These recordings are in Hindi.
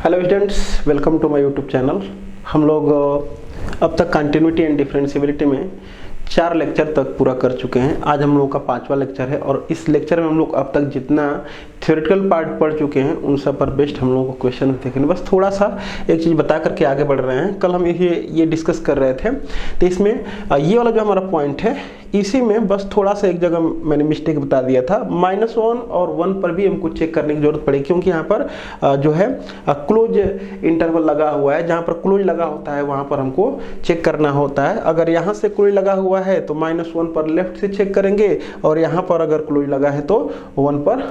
Hello students, welcome to my YouTube channel. हम लोग अब तक कंटिन्यूटी एंड डिफरेंशिएबिलिटी में 4 लेक्चर तक पूरा कर चुके हैं। आज हम लोगों का 5वां लेक्चर है और इस लेक्चर में हम लोग अब तक जितना थ्योरेटिकल पार्ट पढ़ चुके हैं उन सब पर बेस्ड हम लोगों को क्वेश्चन देखेंगे। बस थोड़ा सा एक चीज़ बता करके आगे बढ़ रहे हैं। कल हम ये डिस्कस कर रहे थे, तो इसमें ये वाला जो हमारा पॉइंट है इसी में बस थोड़ा सा एक जगह मैंने मिस्टेक बता दिया था। -1 और 1 पर भी हमको चेक करने की जरूरत पड़ी, क्योंकि यहाँ पर जो है क्लोज इंटरवल लगा हुआ है। जहाँ पर क्लोज लगा होता है वहाँ पर हमको चेक करना होता है। अगर यहाँ से क्लोज लगा हुआ है तो -1 पर लेफ्ट से चेक करेंगे, और यहाँ पर अगर क्लोज लगा है तो 1 पर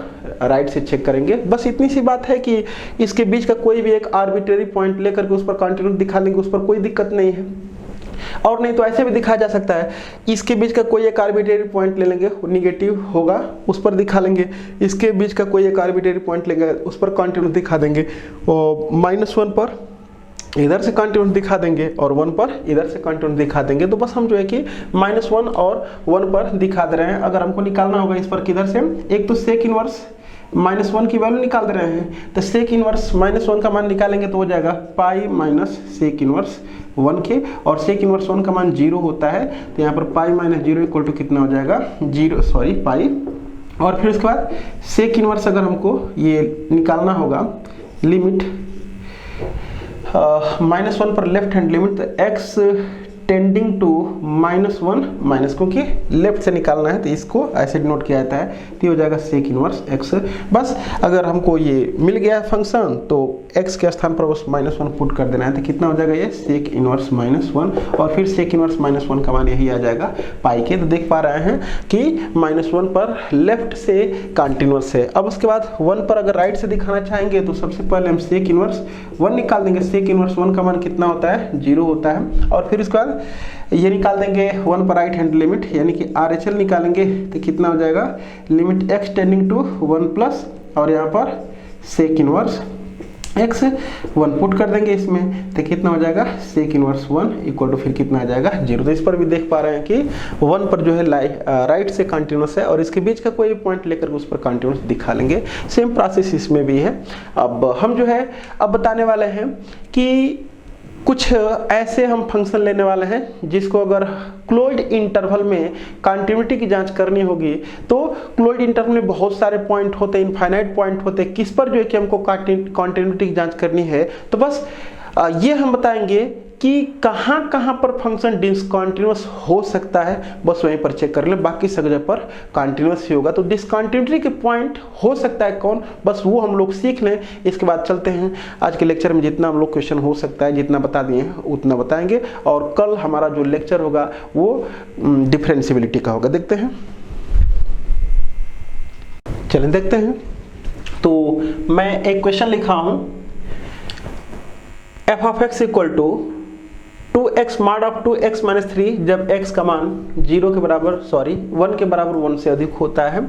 राइट से चेक करेंगे। बस इतनी सी बात है कि इसके बीच का कोई भी एक आर्बिट्रेरी पॉइंट लेकर के उस पर कंटिन्यूटी दिखा देंगे, उस पर कोई दिक्कत नहीं है। और नहीं तो ऐसे भी दिखाया जा सकता है, इसके बीच का कोई एक आर्बिट्रेरी पॉइंट ले लेंगे, निगेटिव होगा उस पर दिखा लेंगे। इसके बीच का कोई एक आर्बिट्रेरी पॉइंट लेंगे, उस पर कंटिन्यूटी दिखा देंगे। और -1 पर इधर से कंटिन्यूटी दिखा देंगे और 1 पर इधर से कंटिन्यूटी दिखा देंगे। तो बस हम जो है कि -1 और 1 पर दिखा दे रहे हैं। अगर हमको निकालना होगा इस पर किधर से, एक तो सेक इनवर्स -1 की वैल्यू निकाल दे रहे हैं, तो सेक इनवर्स -1 का मान निकालेंगे तो हो जाएगा पाई माइनस सेक इनवर्स 1 के, और सेक इनवर्स 1 का मान 0 होता है, तो यहाँ पर पाई माइनस 0 इक्वल टू कितना हो जाएगा, पाई। और फिर उसके बाद सेक इनवर्स अगर हमको ये निकालना होगा लिमिट -1 पर लेफ्ट हैंड लिमिट, तो x टेंडिंग टू -1 क्योंकि लेफ्ट से निकालना है तो इसको ऐसे डिनोट किया जाता है, तो हो जाएगा सेक इनवर्स x। बस अगर हमको ये मिल गया फंक्शन तो x के स्थान पर बस -1 पुट कर देना है, तो कितना हो जाएगा ये सेक इनवर्स -1, और फिर सेक इनवर्स -1 का मान यही आ जाएगा पाई के। तो देख पा रहे हैं कि -1 पर लेफ्ट से कंटिन्यूअस है। अब उसके बाद 1 पर अगर राइट से दिखाना चाहेंगे तो सबसे पहले हम सेक इनवर्स 1 निकाल देंगे। सेक इनवर्स 1 का मान कितना होता है, 0 होता है। और फिर उसके बाद ये निकाल देंगे 1 पर राइट हैंड लिमिट, यानी कि RHL निकालेंगे, तो कितना हो जाएगा limit x tending to 1 plus, और यहाँ पर सेक इनवर्स x 1 पुट कर देंगे इसमें, तो कितना हो जाएगा सेक इनवर्स 1 इक्वल टू फिर कितना आ जाएगा 0। तो इस पर भी देख पा रहे हैं कि 1 पर जो है राइट से कंटिन्यूस है और इसके बीच का कोई पॉइंट लेकर उस पर कंटिन्यूस दिखा लेंगे। सेम प्रोसेस इसमें भी है। अब हम जो है अब बताने वाले हैं कि कुछ ऐसे हम फंक्शन लेने वाले हैं जिसको अगर क्लोज्ड इंटरवल में कंटिन्यूटी की जांच करनी होगी, तो क्लोज्ड इंटरवल में बहुत सारे पॉइंट होते हैं, इनफाइनाइट पॉइंट होते हैं, किस पर जो है कि हमको कंटिन्यूटी की जांच करनी है। तो बस ये हम बताएंगे कि कहाँ कहाँ पर फंक्शन डिसकंटिन्यूअस हो सकता है, बस वहीं पर चेक कर ले, बाकी सब जगह पर कंटिन्यूअस ही होगा। तो डिसकंटिन्यूटी के पॉइंट हो सकता है कौन, बस वो हम लोग सीख लें। इसके बाद चलते हैं आज के लेक्चर में, जितना हम लोग क्वेश्चन हो सकता है, जितना बता दिए हैं उतना बताएंगे। और कल हमारा जो लेक्चर होगा वो डिफरेंशिएबिलिटी का होगा। देखते हैं, चलें देखते हैं। तो मैं एक क्वेश्चन लिखा हूं, f of x equal to 2x mod of 2x minus 3 जब x का मान 1 के बराबर 1 से अधिक होता है।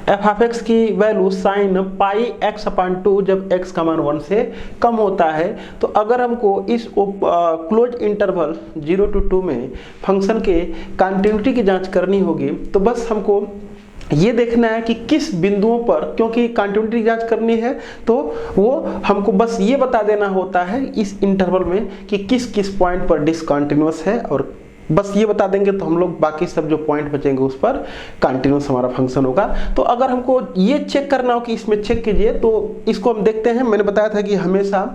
f of x की वैल्यू साइन पाई x अपान 2 जब x का मान 1 से कम होता है। तो अगर हमको इस क्लोज इंटरवल 0 to 2 में फंक्शन के कंटिन्यूटी की जांच करनी होगी, तो बस हमको ये देखना है कि किस बिंदुओं पर, क्योंकि कंटिन्यूटी की जांच करनी है तो वो हमको बस ये बता देना होता है इस इंटरवल में कि किस किस पॉइंट पर डिसकंटिन्यूअस है, और बस ये बता देंगे तो हम लोग बाकी सब जो पॉइंट बचेंगे उस पर कंटिन्यूअस हमारा फंक्शन होगा। तो अगर हमको ये चेक करना हो कि इसमें चेक कीजिए, तो इसको हम देखते हैं। मैंने बताया था कि हमेशा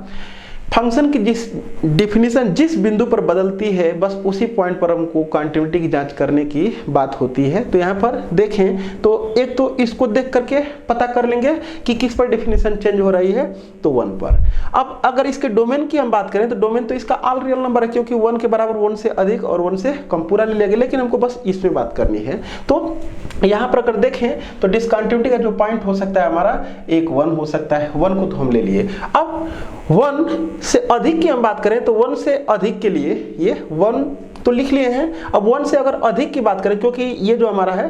फंक्शन की जिस डिफिनीशन जिस बिंदु पर बदलती है, बस उसी पॉइंट पर हमको कंटिन्यूटी की जांच करने की बात होती है। तो यहाँ पर देखें तो एक तो इसको देख करके पता कर लेंगे कि किस पर डिफिनीशन चेंज हो रही है, तो 1 पर। अब अगर इसके डोमेन की हम बात करें तो डोमेन तो इसका ऑल रियल नंबर है, क्योंकि 1 के बराबर 1 से अधिक और 1 से कम पूरा ले लेंगे, लेकिन हमको बस इसमें बात करनी है। तो यहाँ पर अगर देखें तो डिसकंटिन्यूटी का जो पॉइंट हो सकता है हमारा एक 1 हो सकता है। 1 को तो हम ले लिए। अब 1 से अधिक की हम बात करें तो 1 से अधिक के लिए ये 1 तो लिख लिए हैं। अब 1 से अगर अधिक की बात करें, क्योंकि ये जो हमारा है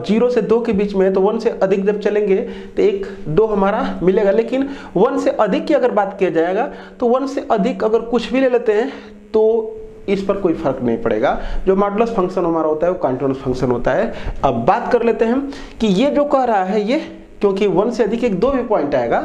0 से 2 के बीच में है, तो 1 से अधिक जब चलेंगे तो 1 2 हमारा मिलेगा। लेकिन 1 से अधिक की अगर बात किया जाएगा तो 1 से अधिक अगर कुछ भी ले लेते हैं तो इस पर कोई फर्क नहीं पड़ेगा। जो मॉडुलस फंक्शन हमारा होता है वो कंटीन्यूअस फंक्शन होता है। अब बात कर लेते हैं कि ये जो कह रहा है ये क्योंकि 1 से अधिक एक 2 भी पॉइंट आएगा,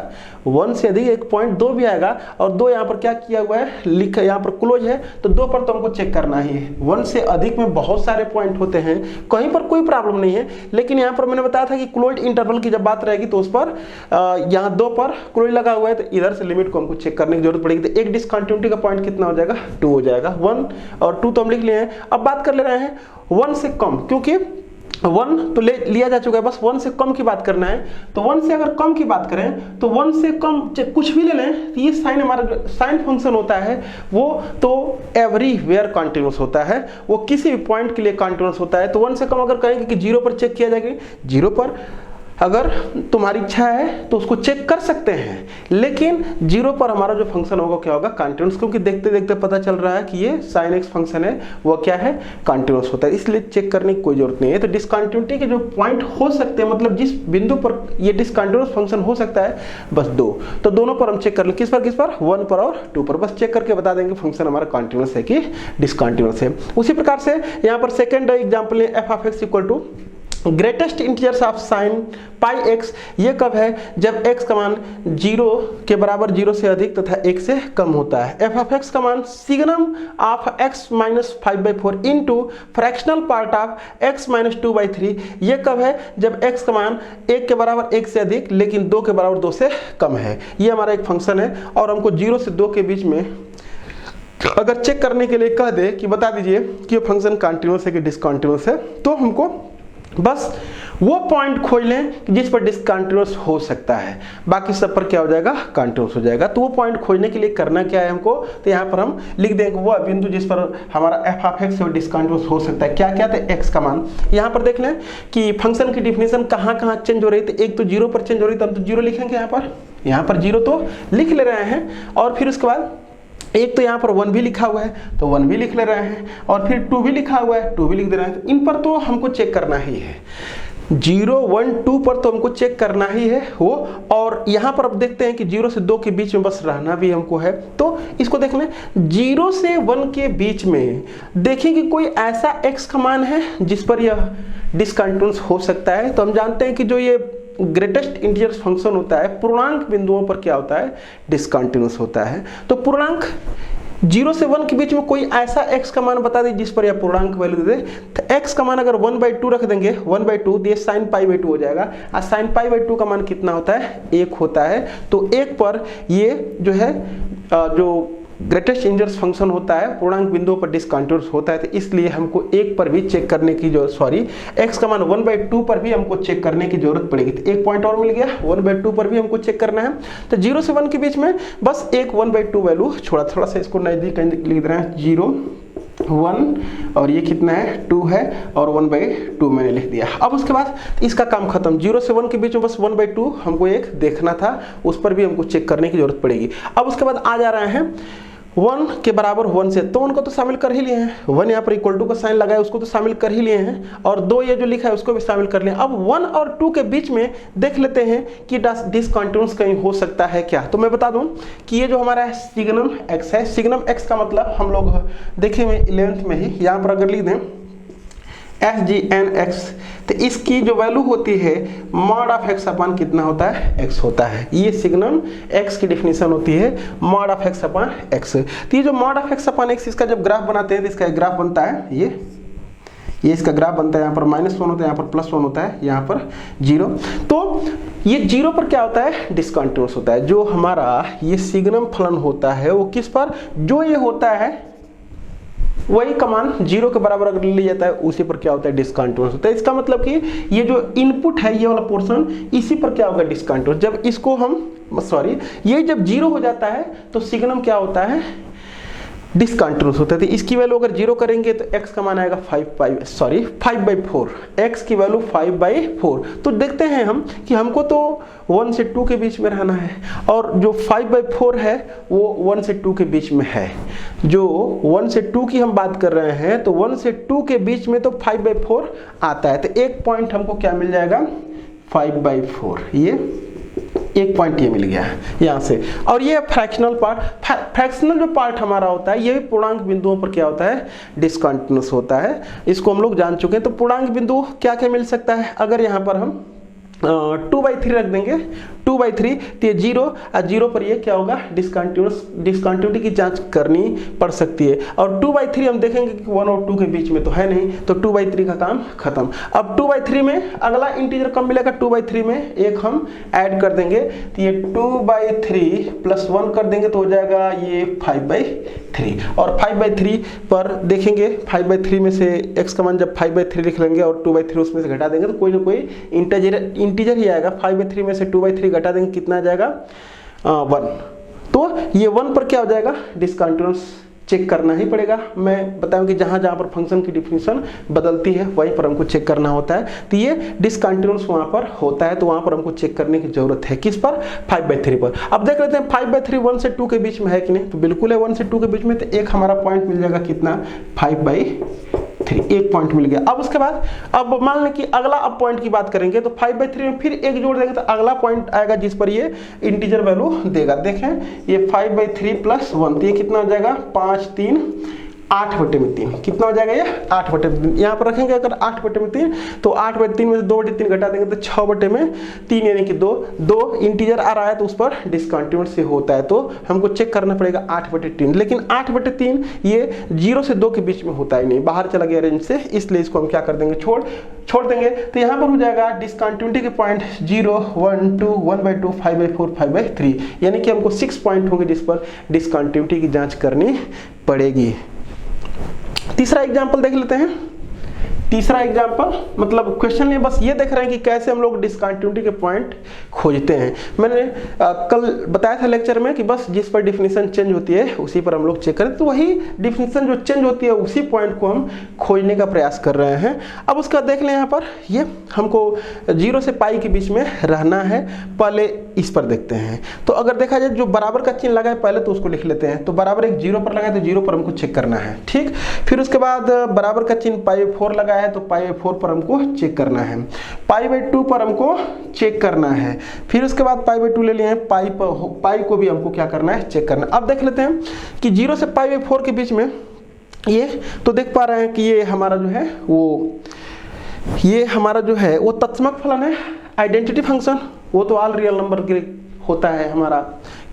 1 से अधिक एक पॉइंट 2 भी आएगा, और 2 यहाँ पर क्या किया हुआ है, लिखा यहाँ पर क्लोज है, तो 2 पर तो हमको चेक करना ही है। 1 से अधिक में बहुत सारे पॉइंट होते हैं, कहीं पर कोई प्रॉब्लम नहीं है, लेकिन यहाँ पर मैंने बताया था कि क्लोज इंटरवल की जब बात रहेगी तो उस पर यहाँ 2 पर क्लोज लगा हुआ है, तो इधर से लिमिट को हमको चेक करने की जरूरत पड़ेगी। तो एक डिसकंटिन्यूटी का पॉइंट कितना हो जाएगा, 2 हो जाएगा। 1 और 2 तो हम लिख लिए हैं। अब बात कर ले रहे हैं 1 से कम, क्योंकि 1 तो ले लिया जा चुका है, बस 1 से कम की बात करना है। तो 1 से अगर कम की बात करें तो 1 से कम कुछ भी ले लें, तो ये साइन हमारा साइन फंक्शन होता है वो तो एवरीवेयर कॉन्टिन्यूस होता है, वो किसी भी पॉइंट के लिए कॉन्टिन्यूस होता है। तो 1 से कम अगर कहेंगे कि 0 पर चेक किया जाएगा, 0 पर अगर तुम्हारी इच्छा है तो उसको चेक कर सकते हैं, लेकिन 0 पर हमारा जो फंक्शन होगा क्या होगा, कॉन्टिन्यूस, क्योंकि देखते देखते पता चल रहा है कि ये sin x फंक्शन है वो क्या है, कॉन्टिन्यूस होता है, इसलिए चेक करने की कोई जरूरत नहीं है। तो डिसकंटिन्यूटी के जो पॉइंट हो सकते हैं, मतलब जिस बिंदु पर ये डिसकंटिन्यूस फंक्शन हो सकता है, बस 2, तो दोनों पर हम चेक कर लें। किस पर 1 पर और 2 पर, बस चेक करके बता देंगे फंक्शन हमारा कॉन्टिन्यूस है कि डिसकंटिन्यूस है। उसी प्रकार से यहाँ पर सेकेंड एग्जाम्पल है f of x equal to greatest integers of sine pi x. ये कब है, जब x का मान 0 के बराबर, 0 से अधिक तथा 1 से कम होता है। f ऑफ x का मान signum of x minus 5/4 into fractional part of x minus 2/3। ये कब है, जब x का मान 1 के बराबर 1 से अधिक लेकिन 2 के बराबर 2 से कम है। ये हमारा एक फंक्शन है, और हमको 0 से 2 के बीच में अगर चेक करने के लिए कह दे कि बता दीजिए कि ये फंक्शन कॉन्टिन्यूस है कि डिसकंटिन्यूस है, तो हमको बस वो पॉइंट खोज लें जिस पर डिसकंटिन्यूस हो सकता है, बाकी सब पर क्या हो जाएगा, कॉन्टिन्यूस हो जाएगा। तो वो पॉइंट खोजने के लिए करना क्या है हमको, तो यहाँ पर हम लिख देंगे वो बिंदु जिस पर हमारा f ऑफ x डिसकंटिन्यूस हो सकता है। क्या क्या, तो x का मान। यहाँ पर देख लें कि फंक्शन की डिफिनेशन कहाँ कहाँ चेंज हो रही थी, एक तो 0 पर चेंज हो रही थी, हम तो 0 लिखेंगे यहाँ पर 0 तो लिख ले रहे हैं, और फिर उसके बाद एक तो यहाँ पर 1 भी लिखा हुआ है तो 1 भी लिख ले रहे हैं, और फिर 2 भी लिखा हुआ है 2 भी लिख दे रहे हैं। इन पर तो हमको चेक करना ही है, 0, 1, 2 पर तो हमको चेक करना ही है वो। और यहाँ पर अब देखते हैं कि 0 से 2 के बीच में बस रहना भी हमको है, तो इसको देख लें 0 से 1 के बीच में देखें कि कोई ऐसा x का मान है जिस पर यह डिसकंटिन्यूस हो सकता है। तो हम जानते हैं कि जो ये ग्रेटेस्ट इंटीजर्स फंक्शन होता है, पूर्णांक बिंदुओं पर क्या होता है, डिसकंटिन्यूस होता है। तो पूर्णांक 0 से 1 के बीच में कोई ऐसा x का मान बता दें जिस पर यह पूर्णांक वैल्यू दे दे। तो x का मान अगर 1/2 रख देंगे, 1/2 दिए sin π/2 हो जाएगा, और sin π/2 का मान कितना होता है, 1 होता है। तो 1 पर ये जो है जो ग्रेटेस्ट इंटीजर्स फंक्शन होता है पूर्णांक बिंदुओं पर डिसकंटिन्यूस होता है, तो इसलिए हमको 1 पर भी चेक करने की जो x का मान 1/2 पर भी हमको चेक करने की जरूरत पड़ेगी। तो एक पॉइंट और मिल गया, 1/2 पर भी हमको चेक करना है। तो 0 से 1 के बीच में बस एक 1/2 वैल्यू थोड़ा सा इसको नजदीक लिख रहे हैं, 0, 1 और ये कितना है, 2 है, और 1/2 मैंने लिख दिया। अब उसके बाद इसका काम खत्म, 0 से 1 के बीच में बस 1/2 हमको एक देखना था, उस पर भी हमको चेक करने की जरूरत पड़ेगी। अब उसके बाद आ जा रहे हैं 1 के बराबर 1 से, तो उनको तो शामिल कर ही लिए हैं, 1 यहाँ पर इक्वल टू का साइन लगा है उसको तो शामिल कर ही लिए हैं, और 2 ये जो लिखा है उसको भी शामिल कर लिए। अब 1 और 2 के बीच में देख लेते हैं कि डिसकंटिन्यूस कहीं हो सकता है क्या। तो मैं बता दूं कि ये जो हमारा सिग्नम x है, सिग्नम x का मतलब हम लोग देखे में 11th में ही, यहाँ पर अगर लिख दें FGN(x), तो इसकी जो वैल्यू होती है मॉड ऑफ x अपान कितना होता है, x होता है। ये सिग्नम x की डेफिनेशन होती है mod of x upon x। तो ये जो mod of x upon x, इसका जब ग्राफ बनाते हैं तो इसका एक ग्राफ बनता है, ये इसका ग्राफ बनता है, यहाँ पर -1 होता है, यहाँ पर +1 होता है, यहाँ पर 0। तो ये 0 पर क्या होता है, डिसकंटिन्यूस होता है। जो हमारा ये सिग्नम फलन होता है वो किस पर, जो ये होता है वही का मान 0 के बराबर अगर ले जाता है उसी पर क्या होता है, डिसकंटिन्यूस होता है। इसका मतलब कि ये जो इनपुट है ये वाला पोर्शन, इसी पर क्या होगा, डिसकंटिन्यूस। जब इसको हम ये जब 0 हो जाता है तो सिग्नम क्या होता है, डिसकंटिन्यूस होता है। तो इसकी वैल्यू अगर 0 करेंगे तो x का मान आएगा 5/4, x की वैल्यू 5/4। तो देखते हैं हम कि हमको तो 1 से 2 के बीच में रहना है, और जो 5/4 है वो 1 से 2 के बीच में है। जो 1 से 2 की हम बात कर रहे हैं तो 1 से 2 के बीच में तो 5/4 आता है। तो एक पॉइंट हमको क्या मिल जाएगा, 5/4, ये एक पॉइंट ये मिल गया है यहाँ से। और ये फ्रैक्शनल पार्ट, फ्रैक्शनल जो पार्ट हमारा होता है ये भी पूर्णांक बिंदुओं पर क्या होता है, डिसकंटिन्यूस होता है। इसको हम लोग जान चुके हैं। तो पूर्णांक बिंदु क्या क्या मिल सकता है, अगर यहाँ पर हम 2/3 रख देंगे, 2/3 तो ये 0 और 0 पर ये क्या होगा, डिसकंटिन्यूटी की जांच करनी पड़ सकती है। और 2/3 हम देखेंगे कि 1 और 2 के बीच में तो है नहीं, तो 2/3 का काम खत्म। अब 2/3 में अगला इंटीजर कब मिलेगा, 2/3 में एक हम ऐड कर देंगे, तो ये 2/3 प्लस 1 कर देंगे तो हो जाएगा ये 5/3। और 5/3 पर देखेंगे 5/3 में से x का मान जब 5/3 लिख लेंगे और 2/3 उसमें से घटा देंगे तो कोई ना कोई इंटीजर ही आएगा। 5/3 में से 2/3 घटा देंगे, कितना आ जाएगा 1। तो ये 1 पर क्या हो जाएगा, डिसकंटिन्यूअस चेक करना ही पड़ेगा। मैं बताऊं कि जहां जहां पर फंक्शन की डिफिनेशन बदलती है वहीं पर हमको चेक करना होता है, तो ये डिसकंटिन्यूअस वहां पर होता है, तो वहां पर हमको चेक करने की जरूरत है। किस पर, 5/3 पर। अब देख लेते हैं 5/3 1 से 2 के बीच में है कि नहीं, तो बिल्कुल है 1 से 2 के बीच में, तो एक हमारा पॉइंट मिल जाएगा कितना, 5/3, एक पॉइंट मिल गया। अब उसके बाद अब मान लें कि अगला अब पॉइंट की बात करेंगे, तो 5/3 में फिर एक जोड़ देंगे तो अगला पॉइंट आएगा जिस पर ये इंटीजर वैल्यू देगा। देखें ये 5/3 प्लस 1, तो ये कितना हो जाएगा, 5 3 8/3, कितना हो जाएगा ये 8/3। यहाँ पर रखेंगे अगर 8/3, तो 8/3 में से 2/3 घटा देंगे तो 6/3, यानी कि 2 इंटीजर आ रहा है तो उस पर डिसकंटिन्यूअस से होता है, तो हमको चेक करना पड़ेगा 8/3। लेकिन 8/3 ये 0 से 2 के बीच में होता ही नहीं, बाहर चला गया रेंज से, इसलिए इसको हम क्या कर देंगे, छोड़ देंगे। तो यहाँ पर हो जाएगा डिसकंटिन्यूटी के पॉइंट 0 1 2 1/2 5/4 5/3, यानी कि हमको 6 पॉइंट होंगे जिस पर डिसकंटिन्यूटी की जांच करनी पड़ेगी। तीसरा एग्जाम्पल देख लेते हैं। तीसरा एग्जाम्पल मतलब क्वेश्चन में बस ये देख रहे हैं कि कैसे हम लोग डिसकंटिन्यूटी के पॉइंट खोजते हैं। मैंने कल बताया था लेक्चर में कि बस जिस पर डिफिनीशन चेंज होती है उसी पर हम लोग चेक करें, तो वही डिफिनीशन जो चेंज होती है उसी पॉइंट को हम खोजने का प्रयास कर रहे हैं। अब उसका देख लें, यहाँ पर ये हमको 0 से पाई के बीच में रहना है। पहले इस पर देखते हैं, तो अगर देखा जाए जो बराबर का चिन्ह लगा है पहले तो उसको लिख लेते हैं, तो बराबर एक 0 पर लगा है तो 0 पर हमको चेक करना है, ठीक। फिर उसके बाद बराबर का चिन्ह π/4 लगा है तो π/4 पर हमको चेक करना है, π/2 पर हमको चेक करना है। फिर उसके बाद π/2 ले लिए हैं, पाई को भी हमको क्या करना है, चेक करना है। अब देख लेते हैं कि 0 से π/4 के बीच में ये तो देख पा रहे हैं कि ये हमारा जो है वो तत्समक फलन है, आइडेंटिटी फंक्शन, वो तो ऑल रियल नंबर के होता है हमारा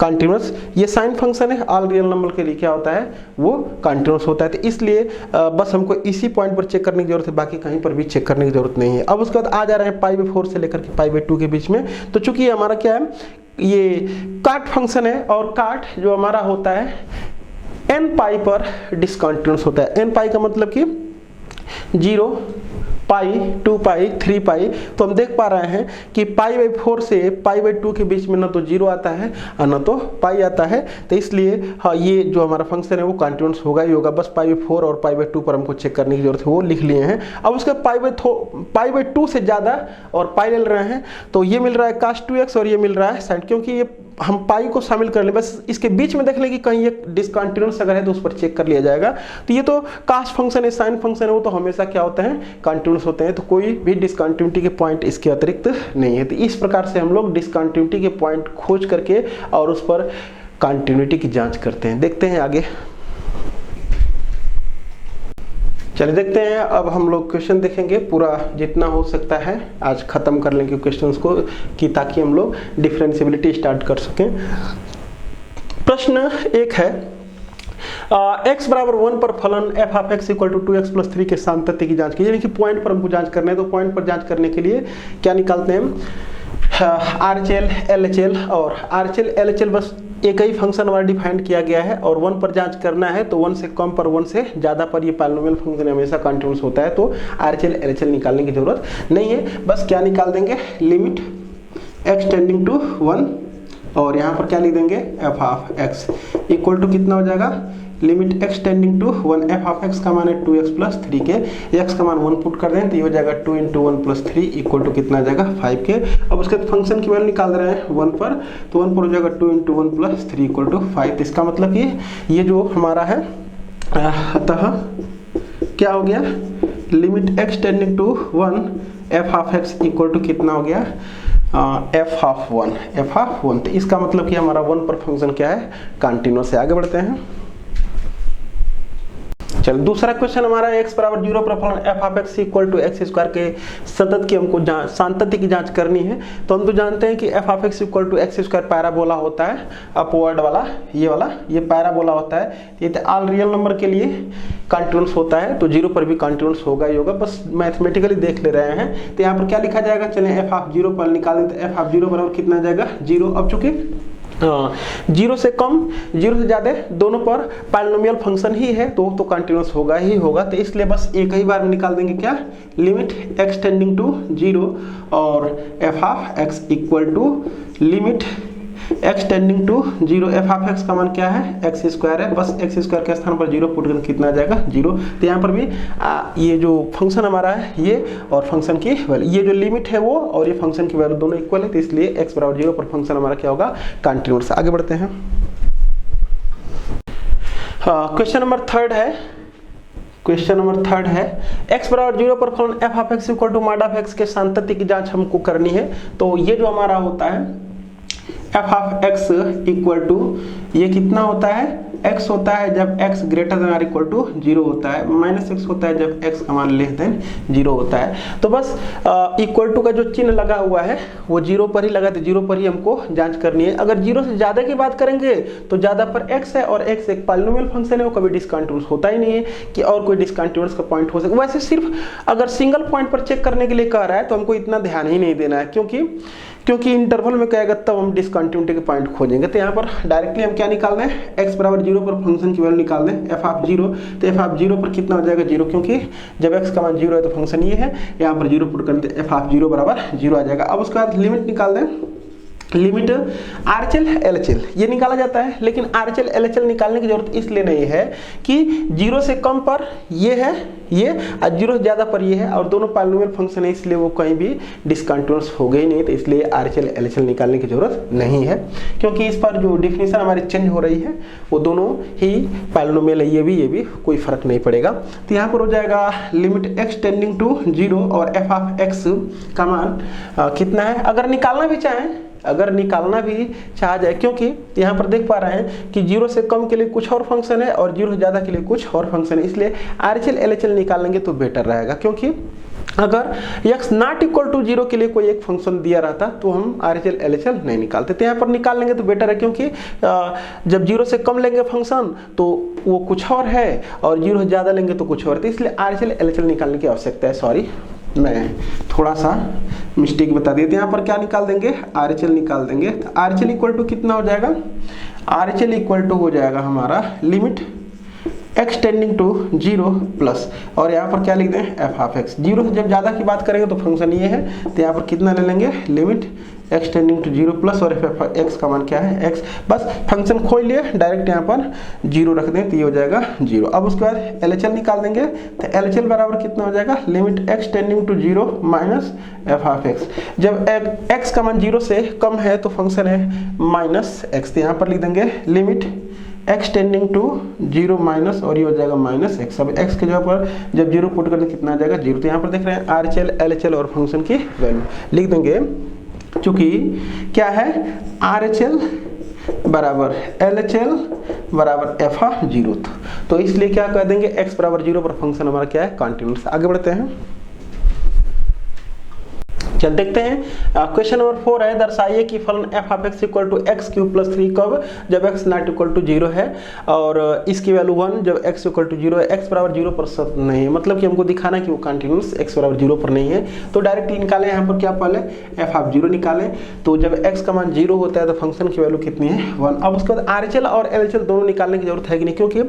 कंटिन्यूअस। ये साइन फंक्शन है, ऑल रियल नंबर के लिए क्या होता है, वो कंटिन्यूअस होता है। तो इसलिए बस हमको इसी पॉइंट पर चेक करने की जरूरत है, बाकी कहीं पर भी चेक करने की जरूरत नहीं है। अब उसके बाद आ जा रहे हैं π/4 से लेकर के π/2 के बीच में, तो चूंकि ये हमारा क्या है, ये काट फंक्शन है, और काट जो हमारा होता है n पर डिसकंटिन्यूअस होता है। n का मतलब कि 0 पाई 2 पाई 3 पाई, तो हम देख पा रहे हैं कि π/4 से π/2 के बीच में ना तो 0 आता है और ना तो पाई आता है, तो इसलिए हाँ ये जो हमारा फंक्शन है वो कंटिन्यूअस होगा ही होगा। बस π/4 और π/2 पर हमको चेक करने की जरूरत है, वो लिख लिए हैं। अब उसके π/2 से ज़्यादा और पाई ले रहे हैं, तो ये मिल रहा है cos 2x और ये मिल रहा है sin, क्योंकि ये हम पाई को शामिल कर लें, बस इसके बीच में देख लें कि कहीं ये डिसकंटिन्यूअस अगर है तो उस पर चेक कर लिया जाएगा। तो ये तो कास्ट फंक्शन है, साइन फंक्शन है, वो तो हमेशा क्या होते हैं, कंटिन्यूअस होते हैं, तो कोई भी डिसकंटिन्यूटी के पॉइंट इसके अतिरिक्त नहीं है। तो इस प्रकार से हम लोग डिसकंटिन्यूटी के पॉइंट खोज करके और उस पर कंटिन्यूटी की जांच करते हैं। देखते हैं आगे, चलिए देखते हैं। अब हम लोग क्वेश्चन देखेंगे, पूरा जितना हो सकता है आज खत्म कर लेंगे क्वेश्चंस को, कि ताकि हम लोग डिफरेंशियबिलिटी स्टार्ट कर सकें। प्रश्न 1 है, x बराबर 1 पर फलन f(x) = 2x + 3 के सामंतत्य की जांच कीजिए। यानी कि पॉइंट पर हमको जांच करना है, तो पॉइंट पर जांच करने के लिए क्या निकालते हैं, RHL LHL, और RHL LHL बस एक ही फंक्शन हमारा डिफाइंड किया गया है, और 1 पर जांच करना है, तो 1 से कम पर 1 से ज़्यादा पर ये पॉलिनोमियल फंक्शन हमेशा कंटिन्यूअस होता है, तो RHL LHL निकालने की जरूरत नहीं है। बस क्या निकाल देंगे, लिमिट x टेंडिंग टू 1, और यहाँ पर क्या लिख देंगे, f(x) इक्वल टू कितना हो जाएगा, limit x tending to 1, f(x) का मान है 2x + 3 के, x का मान 1 पुट कर दें तो ये हो जाएगा 2 × 1 + 3 इक्वल टू कितना आ जाएगा, 5 के। अब उसके फंक्शन की वैल्यू निकाल रहे हैं 1 पर, तो 1 पर हो जाएगा 2 × 1 + 3 इक्वल टू 5। इसका मतलब कि ये जो हमारा है, अतः क्या हो गया, limit x tending to 1 f(x) equal to कितना हो गया, f(1). तो इसका मतलब कि हमारा 1 पर फंक्शन क्या है, कंटिन्यूअस है। आगे बढ़ते हैं, चल दूसरा क्वेश्चन हमारा x बराबर 0 पर फलन f of x equal to x square के सतत की हमको सांतत्य की जांच करनी है। तो हम तो जानते हैं कि f of x equal to x square parabola होता है, अपवर्ड वाला ये पैराबोला होता है। ये ऑल रियल नंबर के लिए कॉन्टिन्यूअस होता है, तो 0 पर भी कॉन्टिन्यूअस होगा ही होगा, बस मैथमेटिकली देख ले रहे हैं। तो यहाँ पर क्या लिखा जाएगा, चलें f ऑफ 0 पर निकालें, तो f ऑफ 0 बराबर कितना जाएगा 0। अब चूंकि 0 से कम 0 से ज्यादा दोनों पर पॉलिनोमियल फंक्शन ही है तो कंटिन्यूअस होगा ही होगा। तो इसलिए बस एक ही बार में निकाल देंगे क्या, लिमिट x टेंडिंग टू 0 और f of x equal to limit x tending to 0। f of x का मान क्या है, x स्क्वायर है, बस x स्क्वायर के स्थान पर 0 पुट करके कितना आ जाएगा 0। तो यहाँ पर भी ये जो फंक्शन हमारा है ये और फंक्शन की वैल्यू, ये जो लिमिट है वो और ये फंक्शन की वैल्यू दोनों इक्वल है, तो इसलिए x बराबर 0 पर फंक्शन हमारा क्या होगा, कंटिन्यूअस। आगे बढ़ते हैं। क्वेश्चन नंबर थर्ड है x बराबर 0 पर फलन f of x equal to mod of x के सांतत्य की जांच हमको करनी है। तो ये जो हमारा होता है f of x equal to, ये कितना होता है, x होता है जब x ग्रेटर देन और इक्वल टू 0 होता है, माइनस x होता है जब x का मान लेस देन 0 होता है। तो बस इक्वल टू का जो चिन्ह लगा हुआ है वो 0 पर ही लगा, तो 0 पर ही हमको जांच करनी है। अगर 0 से ज़्यादा की बात करेंगे तो ज़्यादा पर x है और x एक पॉलिनोमियल फंक्शन है, वो कभी डिसकंटिन्यूअस होता ही नहीं है कि और कोई डिसकंटिन्यूअस का पॉइंट हो सके। वैसे सिर्फ अगर सिंगल पॉइंट पर चेक करने के लिए कह रहा है तो हमको इतना ध्यान ही नहीं देना है, क्योंकि इंटरवल में कहेगा तब हम डिसकंटिन्यूटी के पॉइंट खोजेंगे। तो यहाँ पर डायरेक्टली हम क्या निकाल रहे हैं, x बराबर 0 पर फंक्शन की वैल्यू निकाल दें f ऑफ 0। तो f ऑफ 0 पर कितना हो जाएगा 0, क्योंकि जब x का मान 0 है तो फंक्शन ये है, यहाँ पर 0 पुट करते हैं, f ऑफ 0 बराबर 0 आ जाएगा। अब उसके बाद लिमिट निकाल दें, लिमिट RHL LHL ये निकाला जाता है, लेकिन RHL LHL निकालने की जरूरत इसलिए नहीं है कि 0 से कम पर ये है ये और 0 से ज़्यादा पर ये है और दोनों पॉलिनोमियल फंक्शन है, इसलिए वो कहीं भी डिसकंटिन्यूअस हो गई नहीं। तो इसलिए RHL LHL निकालने की जरूरत नहीं है, क्योंकि इस पर जो डिफिनीशन हमारी चेंज हो रही है वो दोनों ही पॉलिनोमियल है, ये भी कोई फर्क नहीं पड़ेगा। तो यहाँ पर हो जाएगा लिमिट x टेंडिंग टू 0 और f ऑफ x का मान कितना है। अगर निकालना भी चाहा जाए, क्योंकि यहाँ पर देख पा रहे हैं कि 0 से कम के लिए कुछ और फंक्शन है और 0 से ज़्यादा के लिए कुछ और फंक्शन है, इसलिए RHL LHL निकालेंगे तो बेटर रहेगा। क्योंकि अगर x नॉट इक्वल टू 0 के लिए कोई एक फंक्शन दिया रहता तो हम RHL LHL नहीं निकालते, तो यहाँ पर निकाल लेंगे तो बेटर है। क्योंकि जब 0 से कम लेंगे फंक्शन तो वो कुछ और है और 0 से ज़्यादा लेंगे तो कुछ और, तो इसलिए RHL LHL निकालने की आवश्यकता है। सॉरी, मैं थोड़ा सा मिस्टेक बता दिया। यहाँ पर क्या निकाल देंगे, RHL निकाल देंगे। तो RHL इक्वल टू कितना हो जाएगा, RHL इक्वल टू हो जाएगा हमारा limit x tending to 0 plus, और यहाँ पर क्या लिख दें, f ऑफ x। 0 से जब ज़्यादा की बात करेंगे तो फंक्शन ये है, तो यहाँ पर कितना ले लेंगे, limit x tending to 0 plus और f x का मान क्या है x। बस फंक्शन खोल लिए, डायरेक्ट यहाँ पर 0 रख दें तो ये हो जाएगा 0। अब उसके बाद LHL निकाल देंगे, तो LHL बराबर कितना हो जाएगा, limit x tending to 0 minus f of x। जब x का मान 0 से कम है तो फंक्शन है माइनस x, तो यहाँ पर लिख देंगे limit x tending to 0 minus और ये हो जाएगा माइनस x। अब x के जगह पर जब 0 पुट करते कितना आ जाएगा 0। तो यहाँ पर देख रहे हैं RHL LHL और फंक्शन की वैल्यू लिख देंगे, चूंकि क्या है RHL बराबर LHL बराबर f ऑफ 0, तो इसलिए क्या कह देंगे, x बराबर 0 पर फंक्शन हमारा क्या है, कंटिन्यूअस। आगे बढ़ते हैं, चल देखते हैं। क्वेश्चन नंबर 4 है, दर्शाइए कि फलन f of x equal to x cube plus 3 कब, जब x नॉट इक्वल टू 0 है और इसकी वैल्यू 1 जब x इक्वल टू 0 है। x बराबर 0 पर सत्य नहीं है, मतलब कि हमको दिखाना कि वो कंटिन्यूअस x बराबर 0 पर नहीं है। तो डायरेक्टली निकालें, यहाँ पर क्या पहले f ऑफ 0 निकालें, तो जब x का मान 0 होता है तो फंक्शन की वैल्यू कितनी है 1। अब उसके बाद RHL और LHL दोनों निकालने की जरूरत है कि नहीं, क्योंकि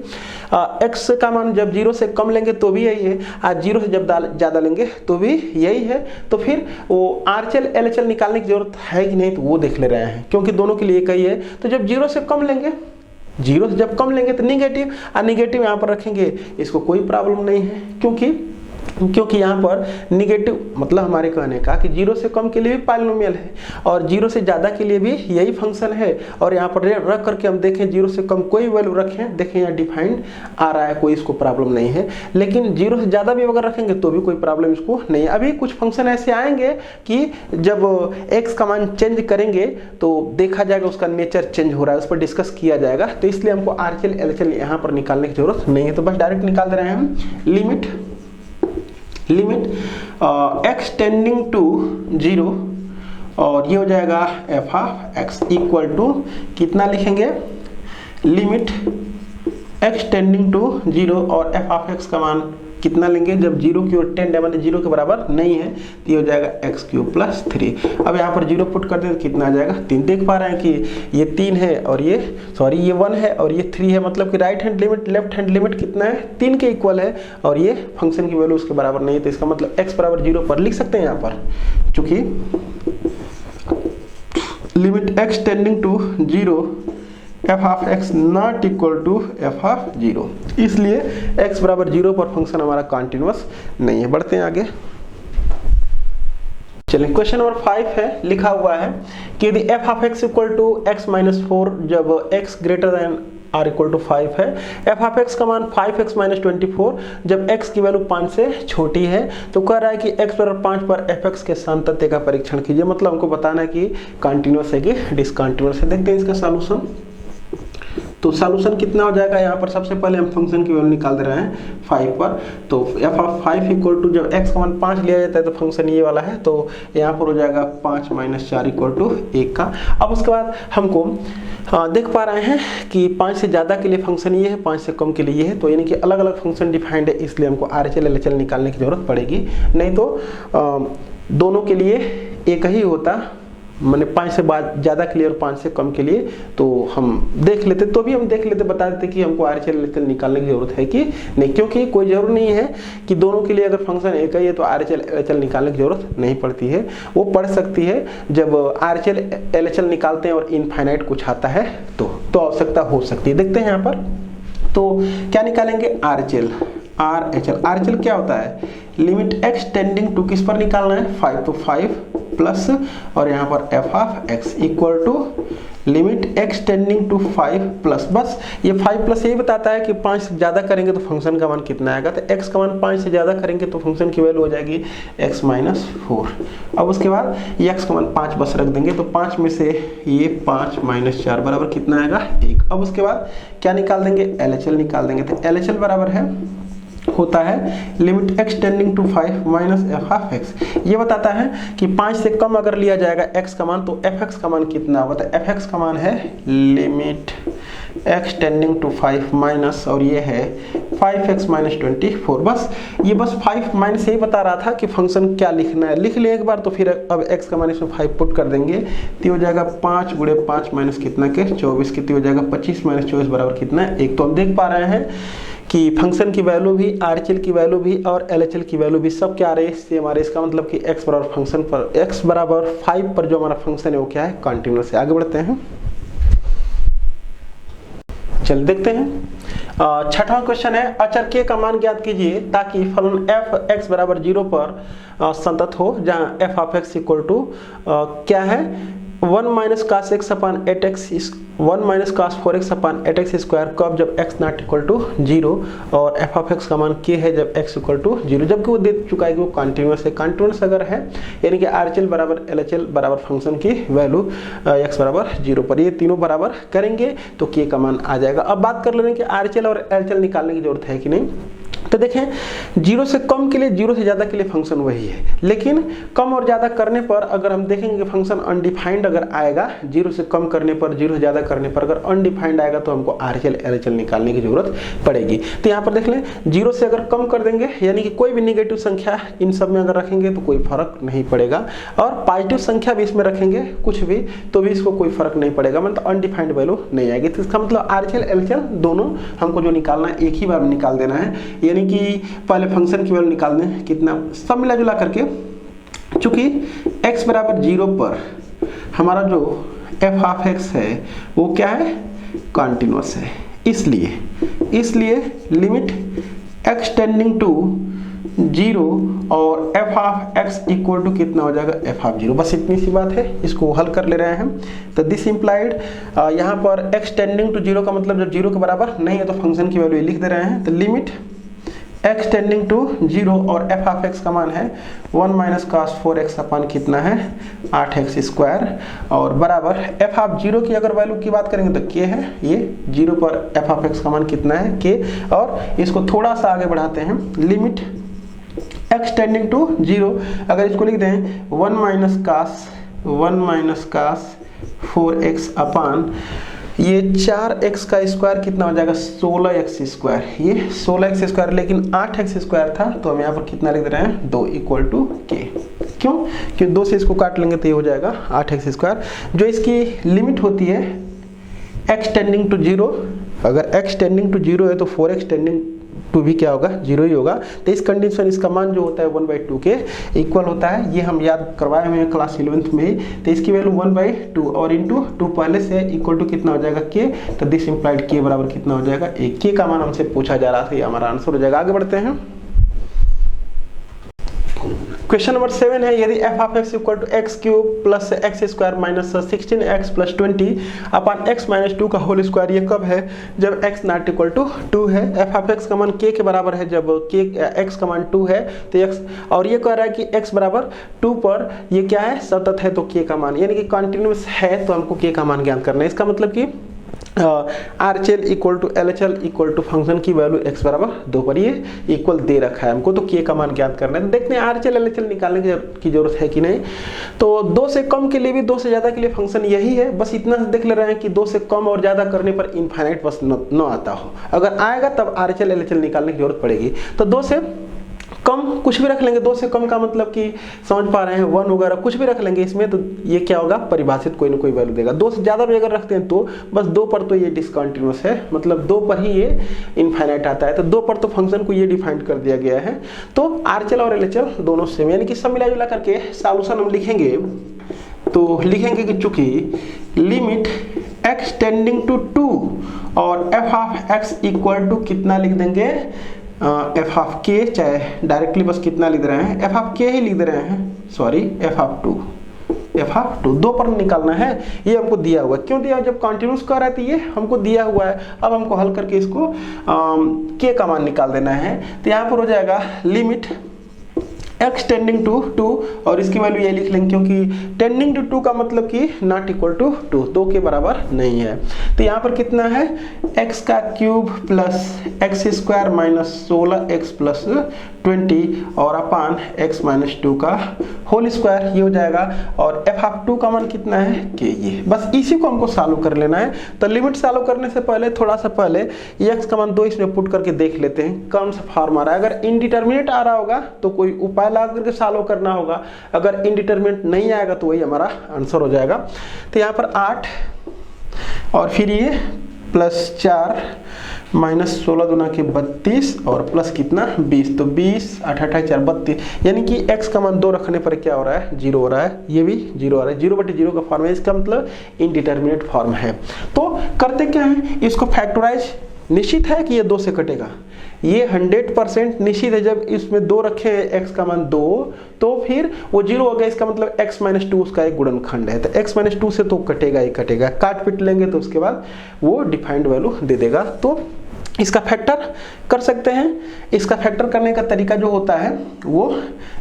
x का मान जब 0 से कम लेंगे तो भी यही है और 0 से जब ज़्यादा लेंगे तो भी यही है। तो फिर वो RHL LHL निकालने की जरूरत है कि नहीं तो वो देख ले रहे हैं, क्योंकि दोनों के लिए एक ही है। तो जब 0 से कम लेंगे, 0 से जब कम लेंगे तो निगेटिव, और निगेटिव यहाँ पर रखेंगे, इसको कोई प्रॉब्लम नहीं है, क्योंकि क्योंकि यहाँ पर निगेटिव मतलब हमारे कहने का कि 0 से कम के लिए भी पॉलिनोमियल है और 0 से ज़्यादा के लिए भी यही फंक्शन है। और यहाँ पर रख करके हम देखें 0 से कम कोई वैल्यू रखें, देखें यहाँ डिफाइंड आ रहा है, कोई इसको प्रॉब्लम नहीं है। लेकिन 0 से ज़्यादा भी अगर रखेंगे तो भी कोई प्रॉब्लम इसको नहीं है। अभी कुछ फंक्शन ऐसे आएंगे कि जब x का मान चेंज करेंगे तो देखा जाएगा उसका नेचर चेंज हो रहा है, उस पर डिस्कस किया जाएगा। तो इसलिए हमको RHL LHL यहाँ पर निकालने की जरूरत नहीं है, तो बस डायरेक्ट निकाल दे रहे हैं हम। लिमिट x टेंडिंग टू 0 और ये हो जाएगा F of x equal to कितना लिखेंगे, लिमिट x टेंडिंग टू 0 और एफ ऑफ एक्स का मान कितना लेंगे, जब 0 की ओर टेंड है मतलब 0 के बराबर नहीं है तो ये हो जाएगा x³ प्लस 3। अब यहाँ पर 0 पुट कर दें तो कितना आ जाएगा 3। देख पा रहे हैं कि ये 3 है और ये 1 है और ये 3 है, मतलब कि right hand limit left hand limit कितना है 3 के इक्वल है और ये फंक्शन की वैल्यू उसके बराबर नहीं है। तो इसका मतलब x बराबर 0 पर लिख सकते हैं यहाँ पर, चूंकि limit x tending to 0 F of x not equal to F of 0, इसलिए x बराबर 0 पर फंक्शन हमारा कॉन्टिन्यूअस नहीं है। बढ़ते हैं आगे। चलिए क्वेश्चन नंबर 5 है, लिखा हुआ है कि यदि F of x equal to x minus 4 जब x greater than or equal to 5 है, एफ ऑफ एक्स का मान 5x माइनस 24 जब x की वैल्यू 5 से छोटी है, तो कह रहा है कि x बराबर 5 पर एफ एक्स के सातत्य का परीक्षण कीजिए। मतलब हमको बताना है कि कॉन्टिन्यूअस है कि डिसकॉन्टिन्यूअस है। देखते हैं इसका सॉल्यूशन। तो सॉल्यूशन कितना हो जाएगा, यहाँ पर सबसे पहले हम फंक्शन की वैल्यू निकाल दे रहे हैं 5 पर। तो एफ ऑफ 5 इक्वल टू जब x का मान 5 लिया जाता है तो फंक्शन ये वाला है, तो यहाँ पर हो जाएगा 5 माइनस 4 इक्वल टू 1 का। अब उसके बाद हमको देख पा रहे हैं कि 5 से ज़्यादा के लिए फंक्शन ये है, 5 से कम के लिए ये है, तो यानी कि अलग अलग फंक्शन डिफाइंड है, इसलिए हमको RHL LHL निकालने की जरूरत पड़ेगी। नहीं तो दोनों के लिए एक ही होता, मैंने 5 से ज़्यादा के लिए और 5 से कम के लिए तो हम देख लेते, तो भी हम देख लेते, बता देते कि हमको RHL LHL निकालने की जरूरत है कि नहीं, क्योंकि कोई जरूर नहीं है कि दोनों के लिए अगर फंक्शन एक ही है तो RHL LHL निकालने की जरूरत नहीं पड़ती है। वो पड़ सकती है जब RHL LHL निकालते हैं और इनफाइनाइट कुछ आता है तो आवश्यकता हो सकती है। देखते हैं यहाँ पर, तो क्या निकालेंगे RHL क्या होता है, लिमिट x टेंडिंग टू किस पर निकालना है 5, तो 5 प्लस और यहाँ पर F of x equal to limit x tending to 5 plus, बस ये 5 प्लस यही बताता है कि 5 से ज़्यादा करेंगे तो फंक्शन का मान कितना आएगा। तो x का मान 5 से ज़्यादा करेंगे तो फंक्शन की वैल्यू हो जाएगी x माइनस 4। अब उसके बाद ये x का मान 5 बस रख देंगे, तो 5 में से ये 5 माइनस 4 बराबर कितना आएगा 1। अब उसके बाद क्या निकाल देंगे, LHL निकाल देंगे। तो LHL बराबर है होता है limit x tending to 5 minus F of x. ये बताता है कि 5 से कम अगर लिया जाएगा x का मान तो fx का मान कितना होगा। तो fx का मान है limit x tending to 5 minus और ये है 5x माइनस 24। बस ये 5 माइनस यही बता रहा था कि फंक्शन क्या लिखना है, लिख लिया एक बार, तो फिर अब x का मान इसमें 5 पुट कर देंगे तो हो जाएगा 5 गुणे 5 माइनस कितना के 24, कितनी हो जाएगा 25 माइनस 24 बराबर कितना है 1। तो हम देख पा रहे हैं कि फंक्शन की वैल्यू भी, RHL की वैल्यू भी और LHL की वैल्यू भी सब क्या आ रही है सेम आ रही है। इसका मतलब कि x बराबर फंक्शन पर x बराबर 5 पर जो हमारा फंक्शन है वो क्या है, कॉन्टिन्यूअस है। आगे बढ़ते हैं, चल देखते हैं। छठवां क्वेश्चन है, अचर k का मान ज्ञात कीजिए ताकि फलन f x बराबर 0 पर संतत हो, जहाँ f of x equal to क्या है 1 minus cos x upon 8x 1 minus cos 4x upon 8x square, कब जब x नॉट इक्वल टू 0 और f ऑफ x का मान k है जब x इक्वल टू 0, जबकि वो दे चुका है कि वो कॉन्टिन्यूअस है। कॉन्टिन्यूअस अगर है यानी कि RHL बराबर LHL बराबर फंक्शन की वैल्यू x बराबर 0 पर, ये तीनों बराबर करेंगे तो k का मान आ जाएगा। अब बात कर लेंगे कि RHL और LHL निकालने की जरूरत है कि नहीं। तो देखें 0 से कम के लिए 0 से ज़्यादा के लिए फंक्शन वही है, लेकिन कम और ज़्यादा करने पर अगर हम देखेंगे कि फंक्शन अनडिफाइंड अगर आएगा, 0 से कम करने पर 0 से ज़्यादा करने पर अगर अनडिफाइंड आएगा तो हमको RHL LHL निकालने की जरूरत पड़ेगी। तो यहाँ पर देख लें 0 से अगर कम कर देंगे यानी कि कोई भी निगेटिव संख्या इन सब में अगर रखेंगे तो कोई फर्क नहीं पड़ेगा, और पॉजिटिव संख्या भी इसमें रखेंगे कुछ भी तो भी इसको कोई फर्क नहीं पड़ेगा, मतलब अनडिफाइंड वैल्यू नहीं आएगी। तो इसका मतलब RHL LHL दोनों हमको जो निकालना है एक ही बार में निकाल देना है, यानी कि पहले फंक्शन की वैल्यू निकाल दें कितना सब मिला जुला करके। चूंकि x बराबर 0 पर हमारा जो f ऑफ x है वो क्या है, कॉन्टिन्यूअस है, इसलिए लिमिट x टेंडिंग टू 0 और F of x equal to कितना हो जाएगा एफ ऑफ 0। बस इतनी सी बात है, इसको हल कर ले रहे हैं हम। तो दिस इम्प्लाइड यहाँ पर एक्स टेंडिंग टू 0 का मतलब जब 0 के बराबर नहीं है तो फंक्शन की वैल्यू लिख दे रहे हैं। तो लिमिट x टेंडिंग टू 0 और f ऑफ x का मान है 1 माइनस cos 4x अपन कितना है 8x स्क्वायर और बराबर f ऑफ 0 की अगर वैल्यू की बात करेंगे तो k है, ये 0 पर f ऑफ x का मान कितना है k। और इसको थोड़ा सा आगे बढ़ाते हैं, लिमिट x टेंडिंग टू 0 अगर इसको लिख दें 1 माइनस cos 4x अपान ये 4x का स्क्वायर कितना हो जाएगा 16x स्क्वायर, ये 16x स्क्वायर लेकिन 8x स्क्वायर था तो हम यहाँ पर कितना लिख रहे हैं 2 इक्वल टू k। क्यों? क्योंकि 2 से इसको काट लेंगे तो ये हो जाएगा 8x स्क्वायर। जो इसकी लिमिट होती है x टेंडिंग टू 0, अगर x टेंडिंग टू 0 है तो 4x टेंडिंग टू भी क्या होगा 0 ही होगा। तो इस कंडीशन इसका मान जो होता है 1/2 के इक्वल होता है, ये हम याद करवाए हुए हैं क्लास 11th में ही। तो इसकी वैल्यू 1/2 और इंटू 2 पहले से इक्वल टू कितना हो जाएगा k। तो दिस इम्प्लाइड k बराबर कितना हो जाएगा 1। k का मान हमसे पूछा जा रहा था, ये हमारा आंसर हो जाएगा। आगे बढ़ते हैं, क्वेश्चन नंबर 7 है, यदि f of x equal to x cube plus x square minus 16x plus 20 upon x minus 2 का होल स्क्वायर, ये कब है जब x नॉट इक्वल टू 2 है। f ऑफ x का मान k के बराबर है जब x का मान 2 है तो x, और ये कह रहा है कि x बराबर 2 पर ये क्या है सतत है तो k का मान, यानी कि कंटिन्यूअस है तो हमको k का मान ज्ञात करना है। इसका मतलब कि RHL equal to LHL equal to function की वैल्यू x बराबर 2 पर ये इक्वल दे रखा है हमको, तो k का मान ज्ञात करना है। देखते हैं RHL LHL निकालने की जरूरत है कि नहीं। तो 2 से कम के लिए भी 2 से ज़्यादा के लिए फंक्शन यही है, बस इतना देख ले रहे हैं कि 2 से कम और ज़्यादा करने पर इनफाइनाइट बस न आता हो, अगर आएगा तब RHL LHL निकालने की जरूरत पड़ेगी। तो 2 से कम कुछ भी रख लेंगे, 2 से कम का मतलब कि समझ पा रहे हैं 1 वगैरह कुछ भी रख लेंगे इसमें, तो ये क्या होगा परिभाषित कोई ना कोई वैल्यू देगा। 2 से ज़्यादा भी अगर रखते हैं तो बस 2 पर तो ये डिसकंटिन्यूअस है, मतलब 2 पर ही ये इनफाइनाइट आता है, तो 2 पर तो फंक्शन को ये डिफाइंड कर दिया गया है। तो RHL और LHL दोनों सेम, यानी कि सब मिला जुला करके सॉल्यूशन हम लिखेंगे तो लिखेंगे कि चूंकि लिमिट x टेंडिंग टू 2 और f of x equal to कितना लिख देंगे f ऑफ k, चाहे डायरेक्टली बस कितना लिख रहे हैं f ऑफ k ही लिख दे रहे हैं, सॉरी f ऑफ 2 2 पर निकालना है, ये हमको दिया हुआ है। क्यों दिया? जब कंटिन्यूस कर रहा है तो ये हमको दिया हुआ है। अब हमको हल करके इसको k का मान निकाल देना है। तो यहाँ पर हो जाएगा लिमिट x टेंडिंग टू 2 और इसकी वैल्यू ये लिख लेंगे क्योंकि टेंडिंग टू 2 का मतलब कि नॉट इक्वल टू 2 के बराबर नहीं है। तो यहाँ पर कितना है x का cube plus x square minus 16x plus 20 और अपान x माइनस 2 का होल स्क्वायर, ये हो जाएगा। और f ऑफ 2 का मान कितना है k, ये बस इसी को हमको सॉल्व कर लेना है। तो लिमिट सॉल्व करने से पहले थोड़ा सा पहले x का मान 2 इसमें पुट करके देख लेते हैं कौन सा फॉर्म आ रहा है। अगर इनडिटर्मिनेट आ रहा होगा तो कोई उपाय लगा करके सॉल्व करना होगा, अगर इनडिटर्मिनेट नहीं आएगा तो वही हमारा आंसर हो जाएगा। तो यहाँ पर 8 और फिर ये प्लस 4 माइनस 16 दूना के 32 और प्लस कितना 20, तो 20 8 8 4 32, यानी कि x का मान 2 रखने पर क्या हो रहा है 0 हो रहा है, ये भी 0 हो रहा है। 0/0 का फॉर्म है, इसका मतलब इनडिटर्मिनेट फॉर्म है। तो करते क्या है, इसको फैक्टराइज, निश्चित है कि ये 2 से कटेगा, ये 100% निश्चित है। जब इसमें 2 रखे x का मान 2 तो फिर वो 0 हो गया, इसका मतलब x माइनस 2 उसका एक गुणनखंड है। तो x माइनस 2 से तो कटेगा ही कटेगा, काट पीट लेंगे तो उसके बाद वो डिफाइंड वैल्यू दे देगा। तो इसका फैक्टर कर सकते हैं। इसका फैक्टर करने का तरीका जो होता है वो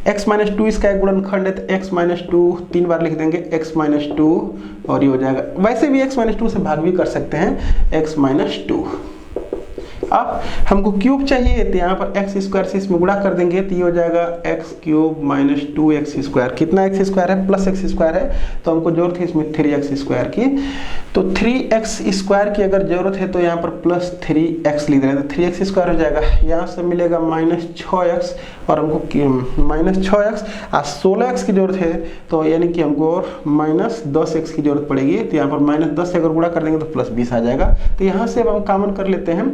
x माइनस 2 इसका एक गुणनखंड है, तो x माइनस 2 3 बार लिख देंगे x माइनस 2 और ये हो जाएगा। वैसे भी x माइनस 2 से भाग भी कर सकते हैं x माइनस 2। अब हमको क्यूब चाहिए तो यहाँ पर एक्स स्क्वायर से इसमें गुणा कर देंगे तो ये हो जाएगा x cube minus 2x square. कितना एक्स स्क्वायर है प्लस एक्स स्क्वायर है, तो हमको जरूरत है इसमें 3x स्क्वायर की। तो 3x स्क्वायर की अगर जरूरत है तो यहाँ पर प्लस 3x लिख रहे हैं, तो 3x स्क्वायर हो जाएगा। यहाँ से मिलेगा माइनस 6x और हमको माइनस 6x और 16x की जरूरत है, तो यानी कि हमको माइनस 10x की जरूरत पड़ेगी। तो यहाँ पर माइनस 10 से अगर गुणा कर देंगे तो प्लस 20 आ जाएगा। तो यहाँ से अब हम कॉमन कर लेते हैं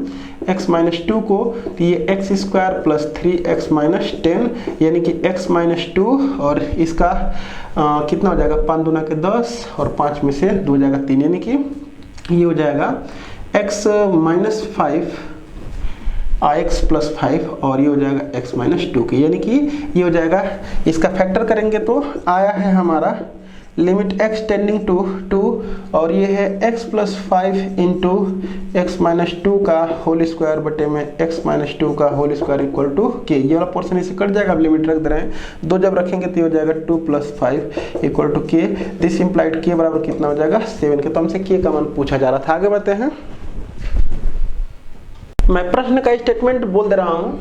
x माइनस 2 को, तो ये x square plus 3x minus 10 यानी कि x माइनस 2 और इसका कितना हो जाएगा 5 दूना के 10 और 5 में से 2 हो जाएगा 3, यानी कि ये हो जाएगा x माइनस 5 x प्लस 5 और ये हो जाएगा x माइनस 2 की, यानी कि ये हो जाएगा, इसका फैक्टर करेंगे तो आया है हमारा लिमिट x टेंडिंग टू 2 और ये है x plus 5 into x minus 2 का होल स्क्वायर बटे में x माइनस 2 का होल स्क्वायर इक्वल टू के। ये वाला पोर्शन इसे कट जाएगा, अब लिमिट रख दे रहे हैं, 2 जब रखेंगे तो ये हो जाएगा 2 प्लस 5 इक्वल टू के। दिस इम्प्लाइड के बराबर कितना हो जाएगा 7 के। तो हमसे के का मान पूछा जा रहा था। आगे बढ़ते हैं, मैं प्रश्न का स्टेटमेंट बोल दे रहा हूँ,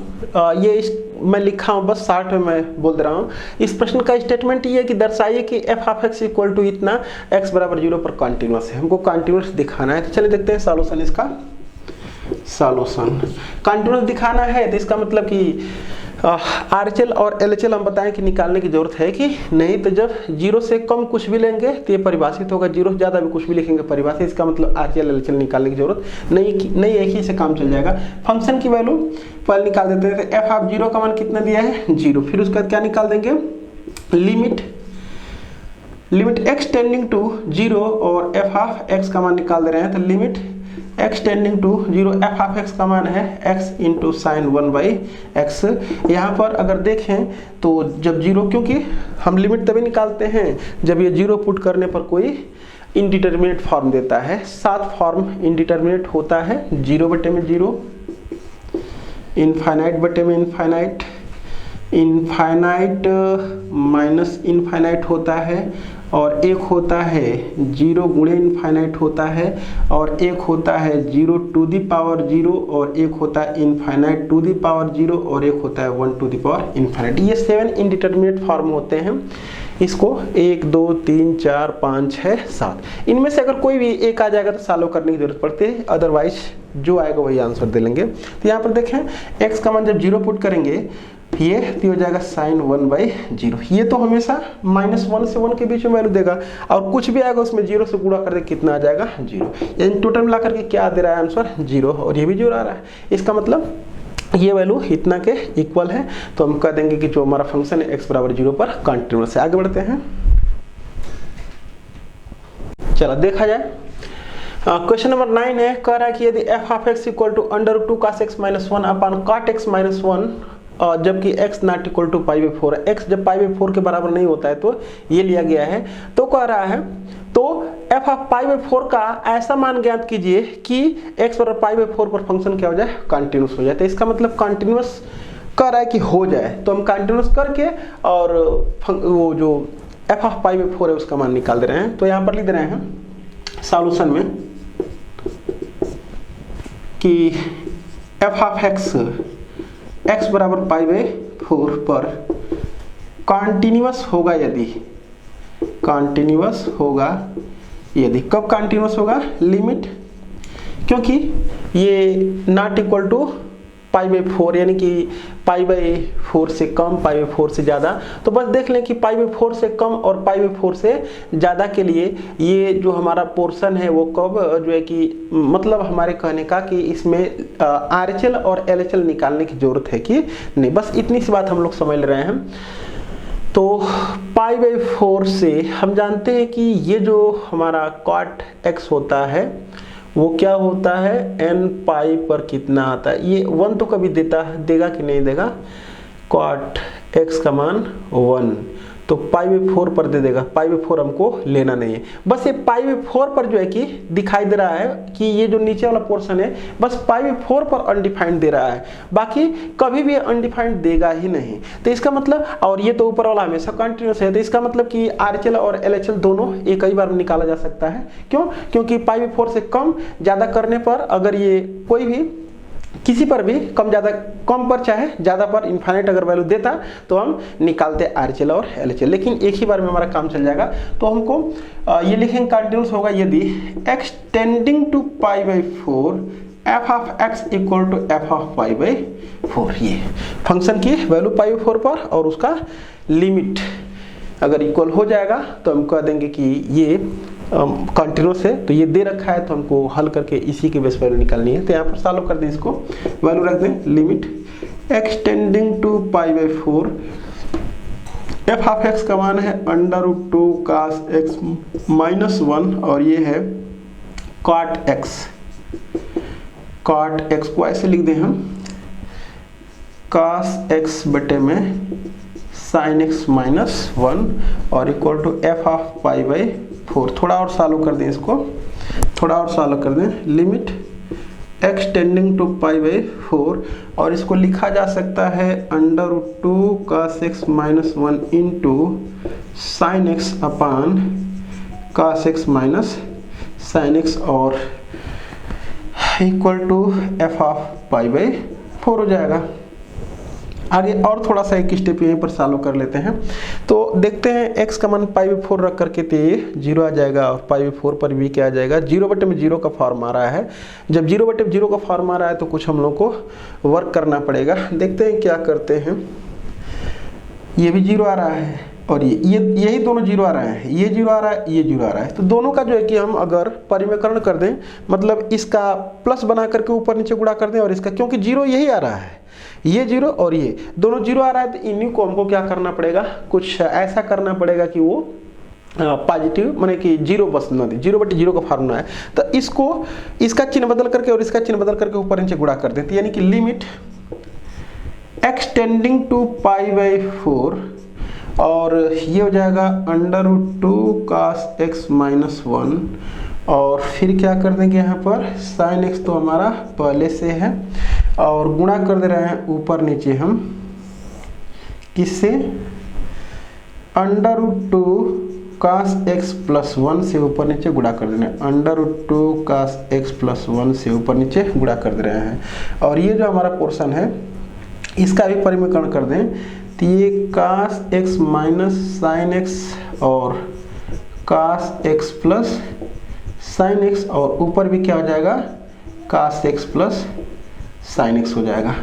मैं लिखा हूँ बस शार्ट में मैं बोल दे रहा हूँ। इस प्रश्न का स्टेटमेंट ये है कि दर्शाइए कि F of x equal to इतना x बराबर 0 पर कॉन्टिन्यूअस है। हमको कॉन्टिन्यूअस दिखाना है, तो चलिए देखते हैं सॉल्यूशन। इसका सॉल्यूशन कॉन्टिन्यूअस दिखाना है तो इसका मतलब कि RHL और LHL हम बताएं कि निकालने की जरूरत है कि नहीं। तो जब 0 से कम कुछ भी लेंगे तो ये परिभाषित होगा, 0 से ज़्यादा भी कुछ भी लिखेंगे परिभाषित, इसका मतलब RHL LHL निकालने की जरूरत नहीं, एक ही से काम चल जाएगा। फंक्शन की वैल्यू पहले निकाल देते हैं। तो एफ ऑफ 0 का मान कितना दिया है 0, फिर उसका क्या निकाल देंगे लिमिट x टेंडिंग टू 0 और एफ ऑफ x का मान निकाल दे रहे हैं। तो limit x tending to 0, F of x का मान है x इंटू साइन 1/x। यहाँ पर अगर देखें तो जब 0, क्योंकि हम लिमिट तभी निकालते हैं जब ये 0 पुट करने पर कोई इनडिटर्मिनेट फॉर्म देता है। 7 फॉर्म इनडिटर्मिनेट होता है, 0 बटे में 0, इनफाइनाइट बटे में इनफाइनाइट, इनफाइनाइट माइनस इनफाइनाइट होता है, और एक होता है 0 गुणे इनफाइनाइट होता है, और एक होता है 0 टू दी पावर 0, और एक होता है इनफाइनाइट टू दी पावर 0, और एक होता है 1 टू दी पावर इनफाइनाइट। ये 7 इनडिटर्मिनेट फॉर्म होते हैं। इसको 1 2 3 4 5 6 7 इनमें से अगर कोई भी एक आ जाएगा तो सॉल्व करने की जरूरत पड़ती है, अदरवाइज जो आएगा वही आंसर दे लेंगे। तो यहाँ पर देखें x का मान जब 0 पुट करेंगे ये तो हो जाएगा साइन 1/0। ये तो हमेशा -1 से 1 के बीच में वैल्यू देगा, और कुछ भी आएगा उसमें 0 से गुणा कर दे कितना आ जाएगा 0। यानी टोटल मिला करके क्या दे रहा है आंसर 0, और ये भी 0 आ रहा है। इसका मतलब ये वैल्यू इतना के इक्वल है, तो हम कह देंगे कि जो हमारा फंक्शन है x बराबर 0 पर कंटिन्यूअस है। आगे बढ़ते हैं, चलो देखा जाए। क्वेश्चन नंबर 9 है, कह रहा है कि यदि f of x equal to √2 cos x - 1 upon cot x - 1 जबकि x नॉट इक्वल टू π/4 है, x जब π/4 के बराबर नहीं होता है तो ये लिया गया है। तो कह रहा है तो f ऑफ π/4 का ऐसा मान ज्ञात कीजिए कि x बराबर π/4 पर फंक्शन क्या हो जाए कंटिन्यूअस हो जाए। तो इसका मतलब कंटिन्यूअस कह रहा है कि हो जाए, तो हम कंटिन्यूअस करके और वो जो f ऑफ π/4 है उसका मान निकाल दे रहे हैं। तो यहाँ पर लिख दे रहे हैं सॉल्यूशन में कि f ऑफ x बराबर π/4 पर कंटिन्यूअस होगा यदि कब कंटिन्यूअस होगा लिमिट, क्योंकि ये नॉट इक्वल टू π/4 यानी कि π/4 से कम π/4 से ज़्यादा। तो बस देख लें कि π/4 से कम और π/4 से ज़्यादा के लिए ये जो हमारा पोर्शन है वो कब जो है कि मतलब हमारे कहने का कि इसमें RHL और LHL निकालने की ज़रूरत है कि नहीं, बस इतनी सी बात हम लोग समझ रहे हैं। तो π/4 से हम जानते हैं कि ये जो हमारा cot x होता है वो क्या होता है n पाई पर कितना आता है, ये 1 तो कभी देगा कि नहीं देगा, cot x का मान 1 तो π/4 पर दे देगा। π/4 हमको लेना नहीं है, बस ये π/4 पर जो है कि दिखाई दे रहा है कि ये जो नीचे वाला पोर्शन है बस π/4 पर अनडिफाइंड दे रहा है, बाकी कभी भी अनडिफाइंड देगा ही नहीं। तो इसका मतलब, और ये तो ऊपर वाला हमेशा कंटिन्यूअस है, तो इसका मतलब कि RHL और LHL दोनों एक ही बार में निकाला जा सकता है। क्यों? क्योंकि π/4 से कम ज़्यादा करने पर अगर ये कोई भी किसी पर भी कम पर चाहे ज़्यादा पर इनफाइनाइट अगर वैल्यू देता तो हम निकालते RHL और LHL, लेकिन एक ही बार में हमारा काम चल जाएगा। तो हमको ये लिखेंगे कंटिन्यूअस होगा यदि x tending to π/4 f of x equal to f of π/4। ये फंक्शन की वैल्यू π/4 पर और उसका लिमिट अगर इक्वल हो जाएगा तो हम कह देंगे कि ये कंटिन्यूअस है। तो ये दे रखा है तो हमको हल करके इसी के बेस वैल्यू निकालनी है। तो यहाँ पर सॉल्व कर दें, इसको वैल्यू रख दें limit x tending to π/4 f of x का मान है √2 cos x - 1 और ये है cot x को ऐसे लिख दें हम cos x बटे में sin x माइनस 1 और equal to f of pi by 4। थोड़ा और सॉल्व कर दें इसको, थोड़ा और सॉल्व कर दें। Limit x tending to pi by 4 और इसको लिखा जा सकता है √2 cos x minus 1 into sine x upon cos x minus sine x और equal to f of pi by 4 हो जाएगा। आगे और थोड़ा सा एक स्टेप यहीं पर सॉल्व कर लेते हैं। तो देखते हैं x का मान पाई बाई 4 रख करके तो ये 0 आ जाएगा और पाई बाई 4 पर भी क्या आ जाएगा, 0 बटे में 0 का फॉर्म आ रहा है। जब 0 बटे में 0 का फॉर्म आ रहा है तो कुछ हम लोग को वर्क करना पड़ेगा। देखते हैं क्या करते हैं। ये भी 0 आ रहा है और ये यही दोनों 0 आ रहे हैं, ये 0 आ रहा है, ये 0 आ रहा है। तो दोनों का जो है कि हम अगर परिमेयकरण कर दें, मतलब इसका प्लस बना करके ऊपर नीचे गुणा कर दें और इसका, क्योंकि 0 यही आ रहा है, ये 0 और ये दोनों 0 आ रहा है, तो इन्हीं को हमको क्या करना पड़ेगा, कुछ ऐसा करना पड़ेगा कि वो पॉजिटिव माने कि 0 बस न दे। 0 बटे 0 का फार्मूला है, तो इसको इसका चिन्ह बदल करके और इसका चिन्ह बदल करके ऊपर नीचे गुणा कर देते, यानी कि limit x tending to pi by 4 और ये हो जाएगा √2 cos x माइनस 1 और फिर क्या कर देंगे यहाँ पर sin x तो हमारा पहले से है और गुणा कर दे रहे हैं ऊपर नीचे हम किससे, √2 cos x प्लस 1 से ऊपर नीचे गुणा कर दे रहे हैं, √2 cos x प्लस 1 से ऊपर नीचे गुणा कर दे रहे हैं। और ये जो हमारा पोर्शन है इसका भी परिमेयकरण कर दें तो ये cos x minus sine x और cos x plus sine x और ऊपर भी क्या हो जाएगा cos x plus sine x हो जाएगा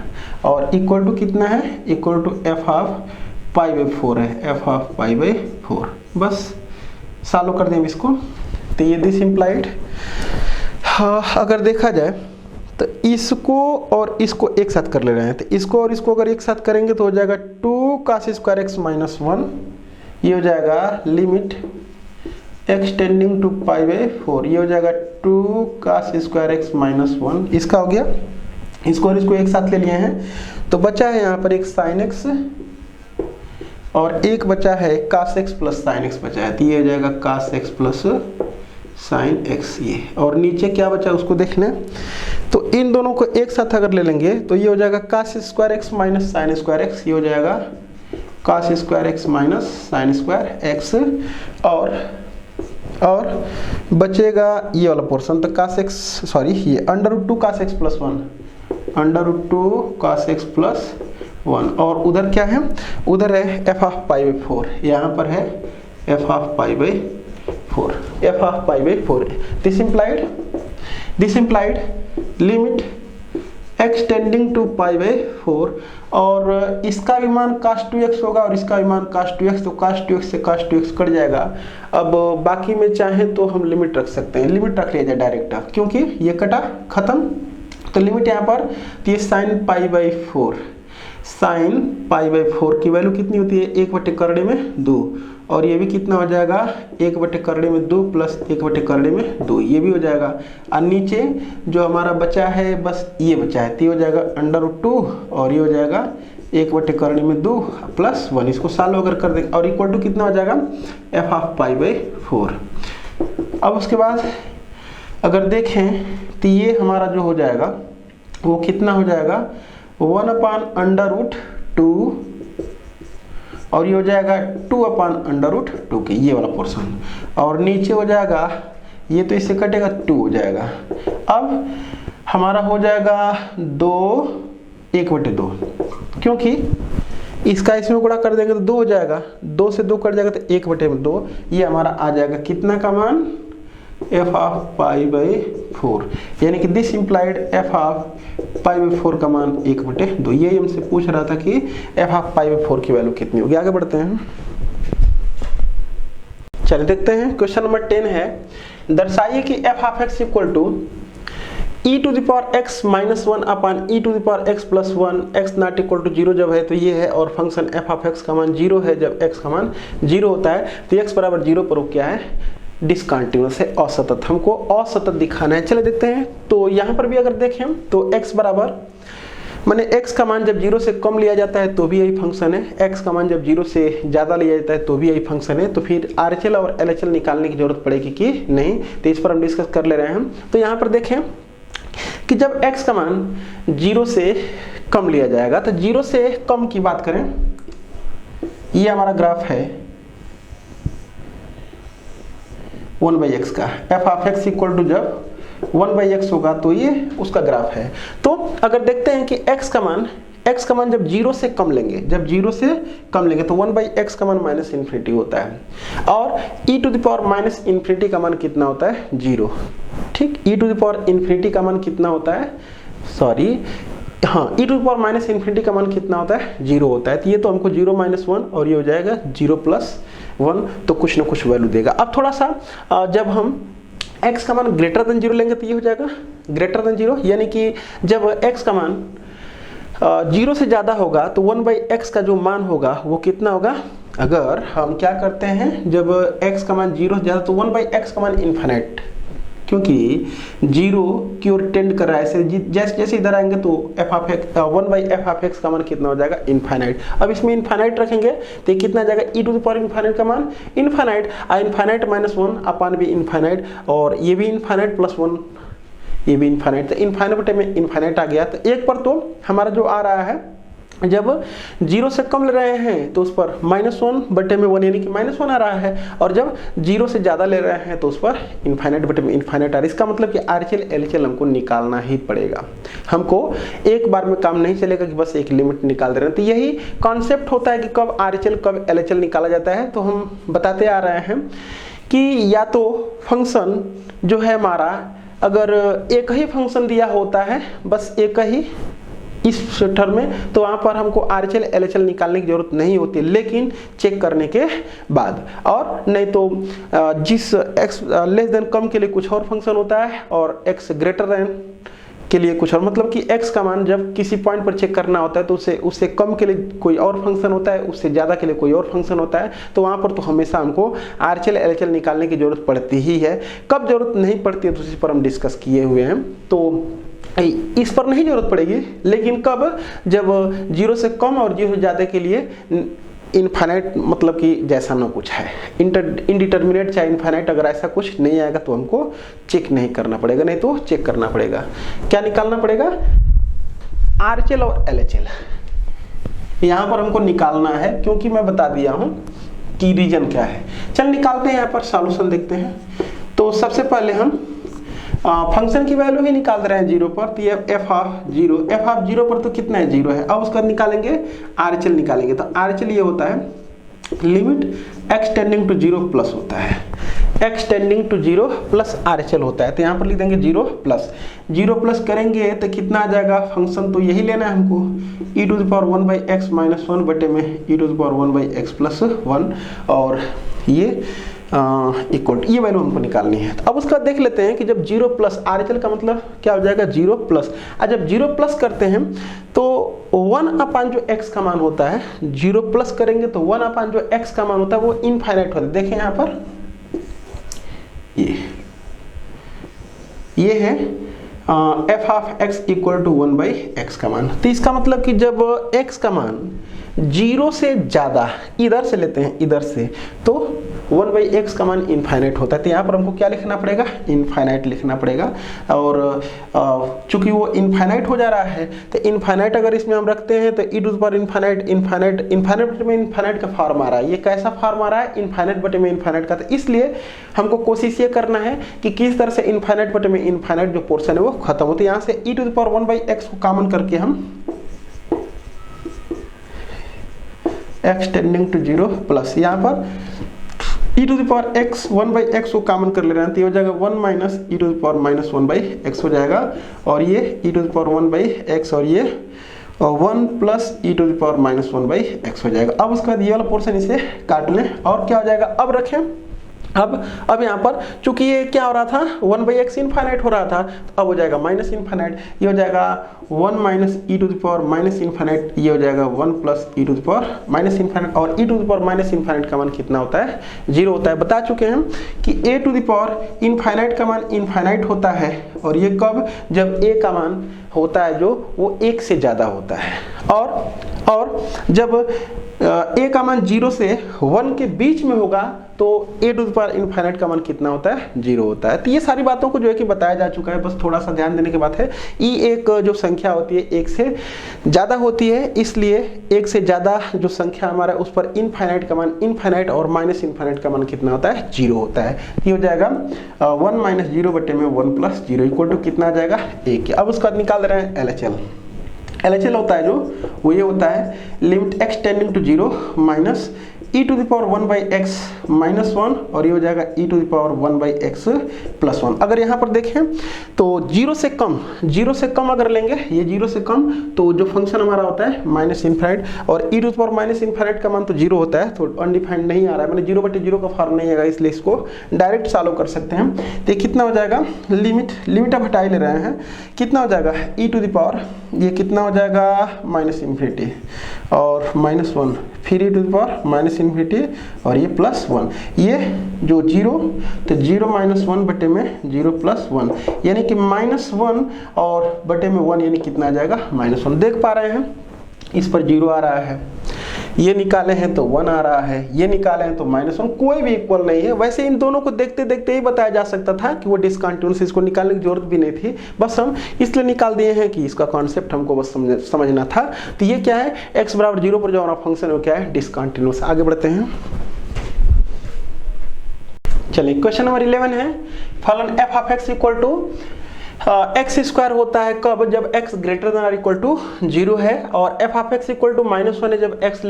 और इक्वल टू कितना है, equal to f of pi by 4 है, f ऑफ पाई बाई 4। बस सॉल्व कर दें इसको तो ये दिस इम्प्लाइड। अगर देखा जाए तो इसको और इसको एक साथ कर ले रहे हैं, तो इसको और इसको अगर एक साथ करेंगे तो हो जाएगा 2 cos स्क्वायर x माइनस 1, ये हो जाएगा limit x tending to pi by 4, ये हो जाएगा 2 cos स्क्वायर x माइनस 1, इसका हो गया। इसको और इसको एक साथ ले लिए हैं तो बचा है यहाँ पर एक sin x और एक बचा है cos x plus sin x बचा है, तो ये हो जाएगा cos x plus sin x ये, और नीचे क्या बचा उसको देख लें। तो इन दोनों को एक साथ अगर ले लेंगे तो ये हो जाएगा cos square x minus sine square x, ये हो जाएगा cos square x minus sine square x और बचेगा ये वाला पोर्शन, तो cos x सॉरी ये √2 cos x plus 1, √2 cos x plus 1 और उधर क्या है, उधर है f ऑफ पाई बाई 4, यहाँ पर है f of pi by 4, f of pi by 4। This implied limit x tending to pi by 4 और इसका भी मान cos 2x होगा और इसका भी मान cos 2x, तो cos 2x से cos 2x कट जाएगा। अब बाकी में चाहे तो हम लिमिट रख सकते हैं, लिमिट रख लिया जाए डायरेक्ट, क्योंकि ये कटा खत्म। तो लिमिट यहाँ पर तो ये sin pi by 4, sin pi by 4 की वैल्यू कितनी होती है, 1/2 और ये भी कितना हो जाएगा 1/2 प्लस 1/2, ये भी हो जाएगा। और नीचे जो हमारा बचा है बस ये बचा है, तो ये हो जाएगा √2 और ये हो जाएगा 1/2 प्लस 1, इसको सॉल्व अगर कर दें और इक्वल टू कितना हो जाएगा f ऑफ पाई बाई 4। अब उसके बाद अगर देखें तो ये हमारा जो हो जाएगा वो कितना हो जाएगा 1/√2 और ये हो जाएगा 2/√2 के ये वाला पोर्शन, और नीचे हो जाएगा ये तो इससे कटेगा 2 हो जाएगा। अब हमारा हो जाएगा 1/2, क्योंकि इसका इसमें गुणा कर देंगे तो 2 हो जाएगा, 2 से 2 कट जाएगा तो 1/2, ये हमारा आ जाएगा कितना का मान f ऑफ पाई बाई 4, यानी कि this implied f of pi by 4 का मान 1/2। ये हमसे पूछ रहा था कि f ऑफ पाई बाई 4 की वैल्यू कितनी होगी। आगे बढ़ते हैं, चलिए देखते हैं। क्वेश्चन नंबर 10 है, दर्शाइए कि f of x equal to e to the power x minus 1 upon e to the power x plus 1, x not equal to 0 जब है तो ये है, और फंक्शन f ऑफ x का मान 0 है जब x का मान 0 होता है, तो x बराबर 0 पर क्या है, डिसकंटिन्यूअस है, असतत, हमको असतत दिखाना है। चले देखते हैं। तो यहाँ पर भी अगर देखें तो x बराबर मैंने x का मान जब 0 से कम लिया जाता है तो भी यही फंक्शन है, x का मान जब 0 से ज़्यादा लिया जाता है तो भी यही फंक्शन है। तो फिर RHL और LHL निकालने की जरूरत पड़ेगी कि नहीं, तो इस पर हम डिस्कस कर ले रहे हैं। तो यहाँ पर देखें कि जब x का मान 0 से कम लिया जाएगा, तो 0 से कम की बात करें, ये हमारा ग्राफ है 1/x का, f(x) इक्वल टू जब 1/x होगा तो ये उसका ग्राफ है। तो अगर देखते हैं कि x का मान जब 0 से कम लेंगे, जब 0 से कम लेंगे तो 1/x का मान -∞ होता है, और e⁻∞ का मान कितना होता है, 0। ठीक, e⁻∞ का मान कितना होता है, सॉरी हाँ, e⁻∞ का मान कितना होता है, 0 होता है। तो ये तो हमको 0 - 1 और ये हो जाएगा 0 + 1, तो कुछ ना कुछ वैल्यू देगा। अब थोड़ा सा जब हम x का मान >0 लेंगे तो ये हो जाएगा >0, यानी कि जब x का मान 0 से ज़्यादा होगा तो 1/x का जो मान होगा वो कितना होगा। अगर हम क्या करते हैं, जब x का मान 0 से ज़्यादा तो 1/x का मान इन्फिनिट, क्योंकि 0 की ओर टेंड कर रहा है, ऐसे जैसे जैसे इधर आएंगे तो 1/f(x) का मान कितना हो जाएगा, इन्फिनिट। अब इसमें इन्फिनिट रखेंगे तो ये कितना जाएगा, e⁻∞ का मान इन्फिनिट, इन्फिनिट -1 अपान भी इन्फिनिट, और ये भी इन्फिनिट +1 ये भी इन्फिनिट, तो इन्फिनिट बटे में इन्फिनिट आ गया। तो एक पर तो हमारा जो आ रहा है, जब 0 से कम ले रहे हैं तो उस पर -1 बटे में 1 यानी कि -1 आ रहा है, और जब 0 से ज़्यादा ले रहे हैं तो उस पर इन्फिनिट बटे में इन्फिनिट आ रहा है। इसका मतलब कि RHL LHL हमको निकालना ही पड़ेगा, हमको एक बार में काम नहीं चलेगा कि बस एक लिमिट निकाल दे रहे हैं। तो यही कॉन्सेप्ट होता है कि कब RHL कब LHL निकाला जाता है। तो हम बताते आ रहे हैं कि या तो फंक्शन जो है हमारा, अगर एक ही फंक्शन दिया होता है, बस एक ही इस टर्म में, तो वहाँ पर हमको RHL LHL निकालने की जरूरत नहीं होती, लेकिन चेक करने के बाद। और नहीं तो जिस x < कम के लिए कुछ और फंक्शन होता है और x < के लिए कुछ और, मतलब कि x का मान जब किसी पॉइंट पर चेक करना होता है तो उससे कम के लिए कोई और फंक्शन होता है, उससे ज़्यादा के लिए कोई और फंक्शन होता है। तो वहाँ पर तो हमेशा हमको RHL LHL निकालने की जरूरत पड़ती ही है। कब जरूरत नहीं पड़ती है तो इस पर हम डिस्कस किए हुए हैं, तो इस पर नहीं जरूरत पड़ेगी। लेकिन कब, जब 0 से कम और 0 से ज़्यादा के लिए इनफाइनाइट, मतलब कि जैसा ना कुछ है, इनडिटर्मिनेट चाहे इनफाइनाइट, अगर ऐसा कुछ नहीं आएगा तो हमको चेक नहीं करना पड़ेगा, नहीं तो चेक करना पड़ेगा। क्या निकालना पड़ेगा, RHL और LHL यहाँ पर हमको निकालना है, क्योंकि मैं बता दिया हूँ कि रीजन क्या है। चल निकालते हैं, यहाँ पर सॉल्यूशन देखते हैं। तो सबसे पहले हम फंक्शन की वैल्यू ही निकाल रहे हैं 0 पर, तो ये f(0) पर तो कितना है, 0 है। अब उसका निकालेंगे RHL निकालेंगे, तो RHL ये होता है limit x tending to 0 plus होता है, x tending to 0 plus RHL होता है। तो यहाँ पर लिख देंगे 0 प्लस करेंगे तो कितना आ जाएगा, फंक्शन तो यही लेना है हमको, e⁻1/x - 1 बटे में e⁻1/x + 1, और ये इक्वल ये वैल्यू हमको निकालनी है। तो अब उसका देख लेते हैं कि जब 0 प्लस, RHL का मतलब क्या हो जाएगा, 0 प्लस, और जब 0 प्लस करते हैं तो 1 अपान जो x का मान होता है, 0 प्लस करेंगे तो 1 अपान जो x का मान होता है वो इनफाइनाइट होता है। देखें यहाँ पर ये है f(x) इक्वल टू 1/x का मान। तो इसका मतलब कि जब x का मान 0 से ज़्यादा, इधर से लेते हैं, इधर से, तो 1/x का मान इनफाइनाइट होता है। तो यहाँ पर हमको क्या लिखना पड़ेगा, इनफाइनाइट लिखना पड़ेगा। और चूंकि वो इनफाइनाइट हो जा रहा है, तो इनफाइनाइट अगर इसमें हम रखते हैं तो इनफाइनाइट बटे में इनफाइनाइट का फॉर्म आ रहा है। ये कैसा फॉर्म आ रहा है, इनफाइनाइट बटे में इनफाइनाइट का। तो इसलिए हमको कोशिश ये करना है कि किस तरह से इनफाइनाइट बटे में इनफाइनाइट जो पोर्शन है वो खत्म होता है। यहाँ से e⁻1/x को कॉमन करके हम x टेंडिंग टू 0 प्लस, यहाँ पर e⁻x 1/x को कॉमन कर ले रहे हैं, तो ये हो जाएगा 1 - e⁻−1/x हो जाएगा, और ये e⁻1/x और ये 1 + e⁻−1/x हो जाएगा। अब उसके बाद ये वाला पोर्शन इसे काट लें, और क्या हो जाएगा, अब रखें। अब यहाँ पर चूंकि ये क्या हो रहा था, 1/x इनफाइनाइट हो रहा था, तो अब हो जाएगा माइनस इनफाइनाइट, ये हो जाएगा 1 - e⁻∞, ये हो जाएगा 1 + e⁻∞, और e⁻∞ का मान कितना होता है, 0 होता है। बता चुके हैं कि a⁻∞ का मान इनफाइनाइट होता है, और ये कब, जब a का मान होता है जो वो 1 से ज़्यादा होता है, और जब a का मान 0 से 1 के बीच में होगा तो a to the power infinite का मान कितना होता है, 0 होता है। तो ये सारी बातों को जो है कि बताया जा चुका है, बस थोड़ा सा ध्यान देने की बात है। e एक जो संख्या होती है 1 से ज़्यादा होती है, इसलिए 1 से ज़्यादा जो संख्या हमारा उस पर इनफाइनाइट का मान इनफाइनाइट और माइनस इनफाइनाइट का मान कितना होता है, 0 होता है। ये हो जाएगा 1 - 0 बटे में 1 + 0 इक्वल टू कितना आ जाएगा, 1। अब उसका निकाल दे रहे हैं LHL। LHL होता है जो वो ये होता है limit x tending to 0 minus e to the power 1/x - 1 और ये हो जाएगा e to the power 1/x + 1। अगर यहाँ पर देखें तो 0 से कम अगर लेंगे, ये 0 से कम, तो जो फंक्शन हमारा होता है माइनस इनफाइनाइट, और e to the power minus infinite का मान तो 0 होता है, तो अनडिफाइंड नहीं आ रहा है, मैंने 0/0 का फॉर्म नहीं आएगा, इसलिए इसको डायरेक्ट सॉल्व कर सकते हैं। तो कितना हो जाएगा, लिमिट अब हटा ही ले रहे हैं, कितना हो जाएगा e टू द पावर, ये कितना हो जाएगा -∞ और -1, फिर e टू द पावर -∞ और ये +1, ये जो 0, तो 0 - 1 बटे में 0 + 1, यानी कि -1 और बटे में 1, यानी कितना आ जाएगा, -1। देख पा रहे हैं इस पर 0 आ रहा है, ये निकाले हैं तो 1 आ रहा है, ये निकाले हैं तो -1, कोई भी इक्वल नहीं है। वैसे इन दोनों को देखते देखते ही बताया जा सकता था कि वो डिसकंटिन्यूअस, इसको निकालने की जरूरत भी नहीं थी, बस हम इसलिए निकाल दिए हैं कि इसका कॉन्सेप्ट हमको बस समझना था। तो ये क्या है, x = 0 पर जो हमारा फंक्शन है वो क्या है, डिसकंटिन्यूअस। आगे बढ़ते हैं, चलिए क्वेश्चन नंबर 11 है, फलन f(x) = x² होता है कब, जब x ≥ 0 है, और f(x) = -1 है जब x <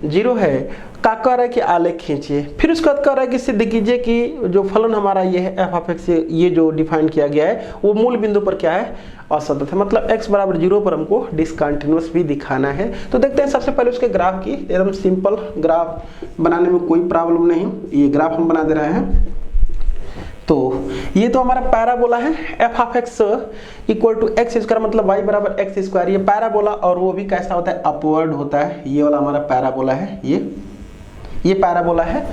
0 है। क्या कह रहा है कि आलेख खींचिए, फिर उसके बाद कह रहा है कि सिद्ध कीजिए कि जो फलन हमारा ये है f(x), ये जो डिफाइन किया गया है वो मूल बिंदु पर क्या है, असतत है, मतलब x = 0 पर हमको डिसकंटिन्यूअस भी दिखाना है। तो देखते हैं सबसे पहले उसके ग्राफ की, एकदम सिंपल ग्राफ बनाने में कोई प्रॉब्लम नहीं, ये ग्राफ हम बना दे रहे हैं। तो ये तो हमारा पैराबोला है, f(x) = x², मतलब y = x², ये पैराबोला, और वो भी कैसा होता है, अपवर्ड होता है। ये वाला हमारा पैराबोला है, ये पैराबोला है,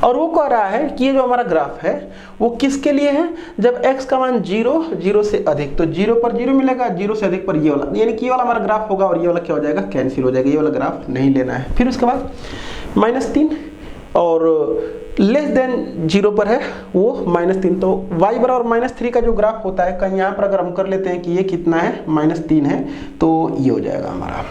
और वो कह रहा है कि ये जो हमारा ग्राफ है वो किसके लिए है, जब x का मान 0 से अधिक, तो 0 पर 0 मिलेगा, 0 से अधिक पर ये वाला, यानी कि ये वाला हमारा ग्राफ होगा, और ये वाला क्या हो जाएगा, कैंसिल हो जाएगा, ये वाला ग्राफ नहीं लेना है। फिर उसके बाद -3 और <0 पर है वो -3, तो y = -3 का जो ग्राफ होता है, कहीं यहाँ पर अगर हम कर लेते हैं कि ये कितना है, -3 है, तो ये हो जाएगा हमारा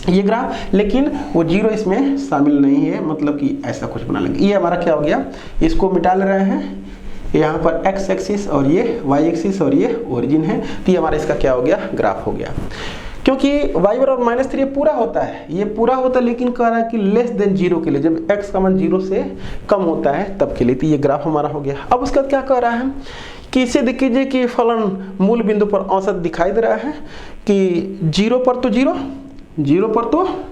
ये ग्राफ, लेकिन वो 0 इसमें शामिल नहीं है, मतलब कि ऐसा कुछ बना लेंगे। ये हमारा क्या हो गया, इसको मिटा ले रहे हैं, यहाँ पर x एक्सिस और ये y एक्सिस और ये ओरिजिन है, तो ये हमारा इसका क्या हो गया, ग्राफ हो गया। क्योंकि y = -3 ये पूरा होता है, लेकिन कह रहा है कि <0 के लिए, जब x का मान 0 से कम होता है तब के लिए, तो ये ग्राफ हमारा हो गया। अब उसके बाद क्या कह रहा है कि इसे देख कीजिए कि फलन मूल बिंदु पर औसत दिखाई दे रहा है कि 0 पर तो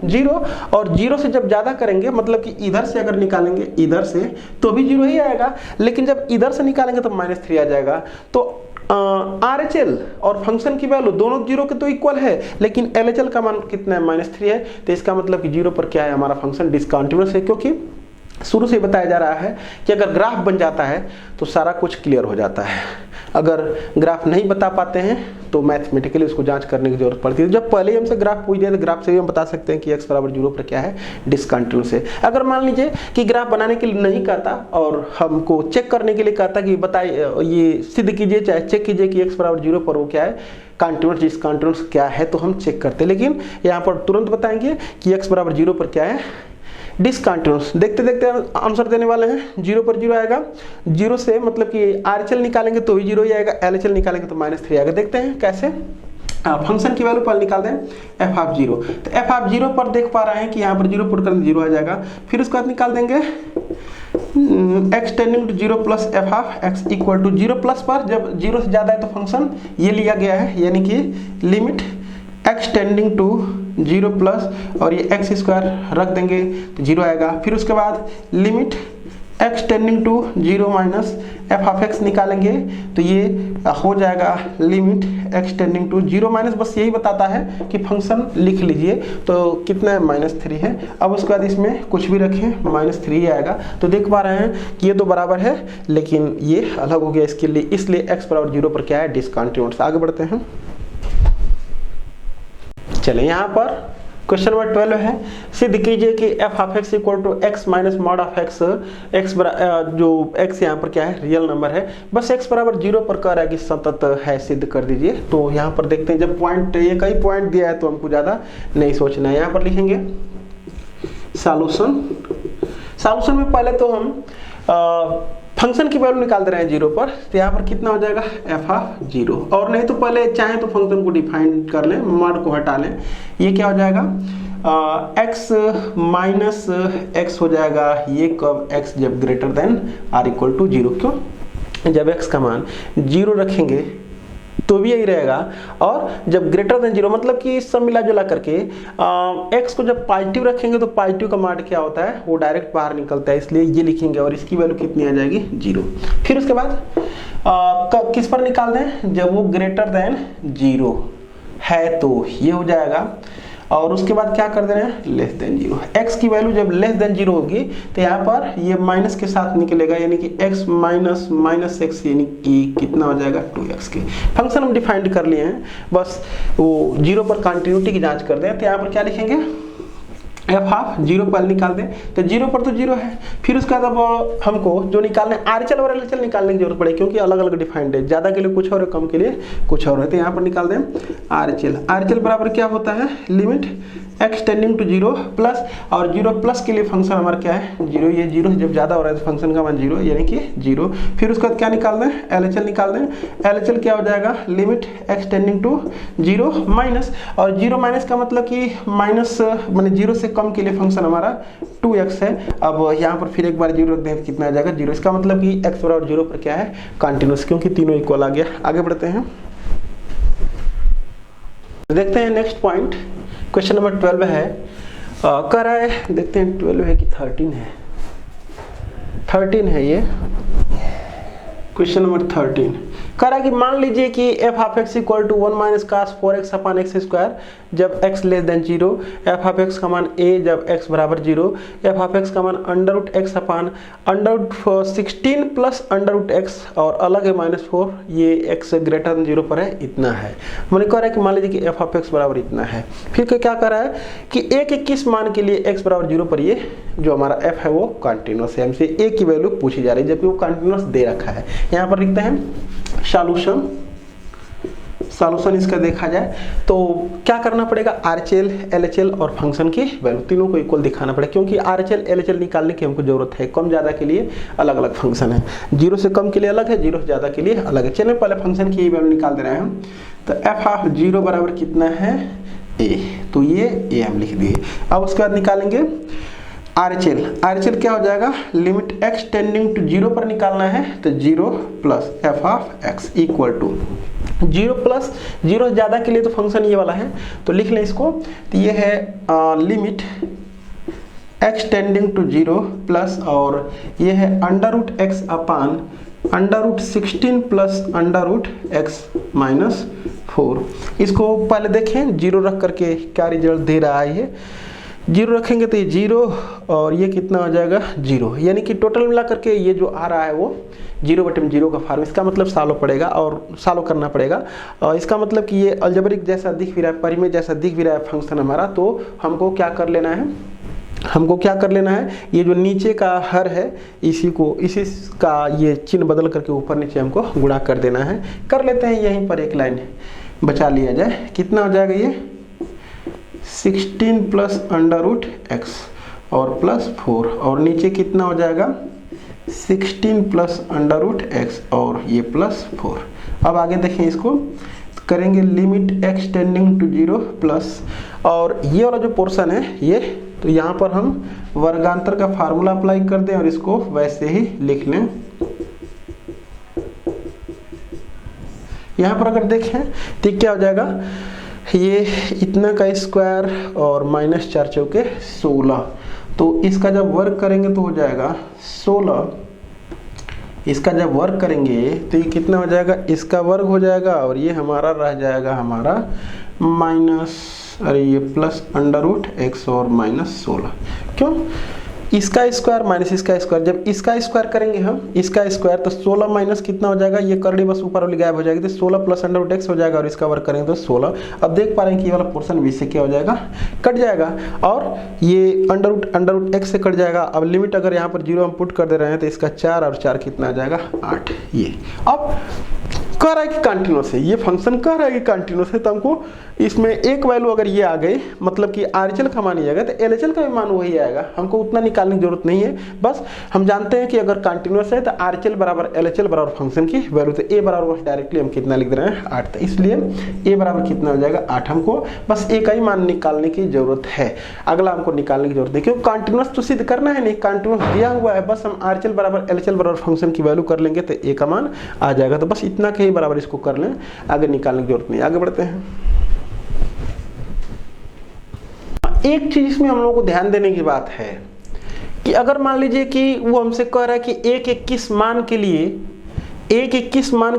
0 और 0 से जब ज़्यादा करेंगे, मतलब कि इधर से अगर निकालेंगे इधर से तो भी 0 ही आएगा, लेकिन जब इधर से निकालेंगे तो -3 आ जाएगा। तो RHL और फंक्शन की वैल्यू दोनों 0 के तो इक्वल है, लेकिन LHL का मान कितना है, -3 है, तो इसका मतलब कि 0 पर क्या है, हमारा फंक्शन डिसकंटिन्यूअस है। क्योंकि शुरू से बताया जा रहा है कि अगर ग्राफ बन जाता है तो सारा कुछ क्लियर हो जाता है, अगर ग्राफ नहीं बता पाते हैं तो मैथमेटिकली उसको जांच करने की जरूरत पड़ती है। जब पहले ही हमसे ग्राफ पूछ दिया तो ग्राफ से भी हम बता सकते हैं कि x = 0 पर क्या है, डिसकंटिन्यूअस है। अगर मान लीजिए कि ग्राफ बनाने के लिए नहीं कहता और हमको चेक करने के लिए कहता कि बताइए, ये सिद्ध कीजिए चाहे चेक कीजिए कि x = 0 पर वो क्या है, कंटिन्यूअस डिसकंटिन्यूअस क्या है, तो हम चेक करते, लेकिन यहाँ पर तुरंत बताएंगे कि x = 0 पर क्या है, डिसकंटिन्यूअस। देखते देखते आंसर देने वाले हैं, 0 पर 0 आएगा, 0 से मतलब कि RHL निकालेंगे तो भी 0 ही आएगा, LHL निकालेंगे तो -3 आएगा। देखते हैं कैसे, फंक्शन की वैल्यू पर निकाल दें f(0), तो f(0) पर देख पा रहे हैं कि यहाँ पर 0 पुट करें 0 आ जाएगा। फिर उसके बाद निकाल देंगे x टेंडिंग टू 0 + f(x) = 0+ पर जब 0 से ज़्यादा है तो फंक्शन ये लिया गया है, यानी कि लिमिट x टेंडिंग टू 0+ और ये x² रख देंगे तो 0 आएगा। फिर उसके बाद limit x tending to 0 - f(x) निकालेंगे तो ये हो जाएगा लिमिट x टेंडिंग टू 0 बस यही बताता है कि फंक्शन लिख लीजिए, तो कितना है, -3 है। अब उसके बाद इसमें कुछ भी रखें -3 आएगा। तो देख पा रहे हैं कि ये तो बराबर है, लेकिन ये अलग हो गया इसके लिए, इसलिए x = 0 पर क्या है, डिसकंटिन्यूअस। आगे बढ़ते हैं, चले यहाँ पर क्वेश्चन नंबर 12 है, सिद्ध कीजिए कि f of x equal to x minus mod of x, जो x यहाँ पर क्या है रियल नंबर है, बस x बराबर 0 पर कह रहा है कि सतत है, सिद्ध कर दीजिए। तो यहाँ पर देखते हैं, जब पॉइंट ये कई पॉइंट दिया है तो हमको ज़्यादा नहीं सोचना है। यहाँ पर लिखेंगे सॉल्यूशन। सॉल्यूशन में पहले तो हम फंक्शन की वैल्यू निकाल दे रहे हैं 0 पर, तो यहाँ पर कितना हो जाएगा f ऑफ 0, और नहीं तो पहले चाहे तो फंक्शन को डिफाइन कर लें, मॉड को हटा लें। ये क्या हो जाएगा x माइनस x हो जाएगा, ये कब x जब greater than or equal to 0। क्यों? जब x का मान 0 रखेंगे तो भी यही रहेगा, और जब ग्रेटर देन 0 मतलब कि सब मिला जुला करके x को जब पॉजिटिव रखेंगे तो पॉजिटिव का मान क्या होता है, वो डायरेक्ट बाहर निकलता है, इसलिए ये लिखेंगे और इसकी वैल्यू कितनी आ जाएगी 0। फिर उसके बाद किस पर निकाल दें, जब वो ग्रेटर देन 0 है तो ये हो जाएगा, और उसके बाद क्या कर देना है लेस देन 0। x की वैल्यू जब लेस देन 0 होगी तो यहाँ पर ये माइनस के साथ निकलेगा, यानी कि x माइनस माइनस एक्स, यानी कि कितना हो जाएगा 2x के। फंक्शन हम डिफाइंड कर लिए हैं, बस वो 0 पर कंटिन्यूटी की जांच कर दें। तो यहाँ पर क्या लिखेंगे f ऑफ 0 पर निकाल दें, तो 0 पर तो 0 है। फिर उसके बाद अब हमको जो निकालना है RHL और LHL निकालने की जरूरत पड़ेगी, क्योंकि अलग अलग डिफाइंड है, ज़्यादा के लिए कुछ और है, कम के लिए कुछ और है। तो यहाँ पर निकाल दें RHL। RHL बराबर क्या होता है, limit x tending to 0 plus, और 0 प्लस के लिए फंक्शन हमारा क्या है 0, ये 0 जब ज़्यादा हो रहा है तो फंक्शन का मान 0 यानी कि 0। फिर उसके बाद क्या निकाल दें LHL निकाल दें। LHL क्या हो जाएगा, limit x tending to 0 minus, और 0 माइनस का मतलब कि माइनस माने 0 से कम के लिए फंक्शन हमारा 2x है। अब यहाँ पर फिर एक बार 0 रख दें तो कितना आ जाएगा 0। इसका मतलब कि x बराबर 0 पर क्या है कंटिन्यूस, क्योंकि तीनों इक्वल आ गया। आगे बढ़ते हैं, देखते हैं नेक्स्ट पॉइंट। क्वेश्चन नंबर 12 है, कह रहा है, देखते हैं 12 है कि 13 है, 13 है ये क्वेश्चन नंबर 13। कह रहा है कि मान लीजिए कि f of x equal to 1 minus cos 4x upon x square जब x less than 0, f of x का मान a जब x बराबर 0, f ऑफ x का मान under root x upon under root 16 plus under root x, और अलग है -4, ये x ग्रेटर देन 0 पर है, इतना है। मैंने कह रहा है कि मान लीजिए कि f ऑफ x बराबर इतना है। फिर क्या कर रहा है कि a के किस मान के लिए x बराबर 0 पर ये जो हमारा f है वो कंटिन्यूस है, हमसे a की वैल्यू पूछी जा रही है, जबकि वो कंटिन्यूस दे रखा है। यहाँ पर लिखते हैं सॉल्यूशन इसका देखा जाए तो क्या करना पड़ेगा, RHL LHL और फंक्शन की वैल्यू तीनों को इक्वल दिखाना पड़ेगा, क्योंकि RHL LHL निकालने की हमको जरूरत है। कम ज़्यादा के लिए अलग अलग फंक्शन है, 0 से कम के लिए अलग है, 0 से ज़्यादा के लिए अलग है। चलिए पहले फंक्शन की वैल्यू निकाल दे रहे हैं हम। तो f ऑफ 0 बराबर कितना है a, तो ये a हम लिख दिए। अब उसके बाद निकालेंगे RHL क्या हो जाएगा, लिमिट x टेंडिंग टू 0 पर निकालना है, तो 0 plus f of x equal to 0 plus 0 ज़्यादा के लिए तो फंक्शन ये वाला है, तो लिख लें इसको। तो ये है limit x tending to 0 plus, और ये है under root x upon under root 16 plus under root x minus 4। इसको पहले देखें 0 रख करके क्या रिजल्ट दे रहा है। ये 0 रखेंगे तो ये 0, और ये कितना हो जाएगा 0, यानी कि टोटल मिला करके ये जो आ रहा है वो 0/0 का फॉर्म। इसका मतलब सॉल्व पड़ेगा और सॉल्व करना पड़ेगा, और इसका मतलब कि ये अलजेब्रिक जैसा दिख भी रहा है, परिमेय जैसा दिख भी रहा है फंक्शन हमारा। तो हमको क्या कर लेना है, ये जो नीचे का हर है इसी का ये चिन्ह बदल करके ऊपर नीचे हमको गुणा कर देना है। कर लेते हैं, यहीं पर एक लाइन बचा लिया जाए। कितना हो जाएगा ये 16 प्लस अंडर रूट x और प्लस 4, और नीचे कितना हो जाएगा 16 प्लस अंडर रूट x और ये प्लस 4। अब आगे देखें, इसको करेंगे limit x tending to 0 plus, और ये वाला जो पोर्शन है ये, तो यहाँ पर हम वर्गांतर का फार्मूला अप्लाई कर दें और इसको वैसे ही लिख लें। यहाँ पर अगर देखें तो क्या हो जाएगा, ये इतना का स्क्वायर और माइनस 4 चौके 16, तो इसका जब वर्ग करेंगे तो हो जाएगा 16। इसका जब वर्ग करेंगे तो ये कितना हो जाएगा, इसका वर्ग हो जाएगा, और ये हमारा रह जाएगा हमारा माइनस, अरे ये प्लस अंडर रूट x और माइनस 16। क्यों, इसका स्क्वायर माइनस इसका स्क्वायर, जब इसका स्क्वायर करेंगे हम इसका स्क्वायर तो 16 माइनस कितना हो जाएगा, ये करड़ी बस ऊपर वाली गायब हो जाएगी तो 16 प्लस अंडर एक्स हो जाएगा और इसका वर्क करेंगे तो 16। अब देख पा रहे हैं कि ये वाला पोर्शन बी से क्या हो जाएगा, कट जाएगा और ये अंडर रूट एक्स से कट जाएगा। अब लिमिट अगर यहाँ पर 0 हम पुट कर दे रहे हैं तो इसका 4 और 4 कितना आ जाएगा 8। ये अब कह रहा है कि कंटिन्यूस है, ये फंक्शन कह रहा है कि कंटिन्यूस है, तो हमको इसमें एक वैल्यू अगर ये आ गई मतलब कि RHL का मान ही आएगा तो LHL का भी मान वही आएगा, हमको उतना निकालने की जरूरत नहीं है। बस हम जानते हैं कि अगर कंटिन्यूस है तो RHL बराबर LHL बराबर फंक्शन की वैल्यू, तो A बराबर बस डायरेक्टली हम कितना लिख रहे हैं 8, तो इसलिए A बराबर कितना हो जाएगा 8। हमको बस A का ही मान निकालने की जरूरत है, अगला हमको निकालने की जरूरत नहीं, क्योंकि कंटिन्यूस तो सिद्ध करना है नहीं, कंटिन्यूस दिया हुआ है, बस हम RHL बराबर LHL बराबर फंक्शन की वैल्यू कर लेंगे तो A का मान आ जाएगा। तो बस इतना के ही बराबर इसको कर लें, आगे निकालने की जरूरत नहीं। आगे बढ़ते हैं। एक चीज इसमें हम लोगों को ध्यान देने की बात है कि अगर मान लीजिए कि वो हमसे कह रहा है कि एक 21 मान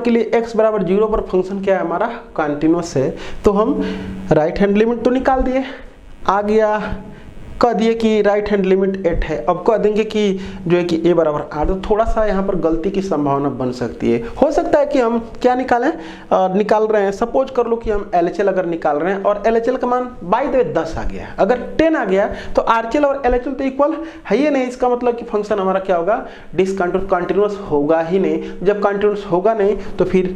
के लिए x बराबर 0 पर फंक्शन क्या है हमारा कंटिन्यूस है, तो हम राइट हैंड लिमिट तो निकाल दिए, आ गया कह दिए कि राइट हैंड लिमिट 8 है। अब कह देंगे कि जो है कि a बराबर 8, तो थोड़ा सा यहाँ पर गलती की संभावना बन सकती है। हो सकता है कि हम क्या निकाल रहे हैं, सपोज कर लो कि हम LHL अगर निकाल रहे हैं और LHL का मान बाय द वे 10 आ गया, अगर 10 आ गया तो RHL और LHL तो इक्वल है ही नहीं, इसका मतलब कि फंक्शन हमारा क्या होगा कंटिन्यूस होगा ही नहीं। जब कंटिन्यूस होगा नहीं तो फिर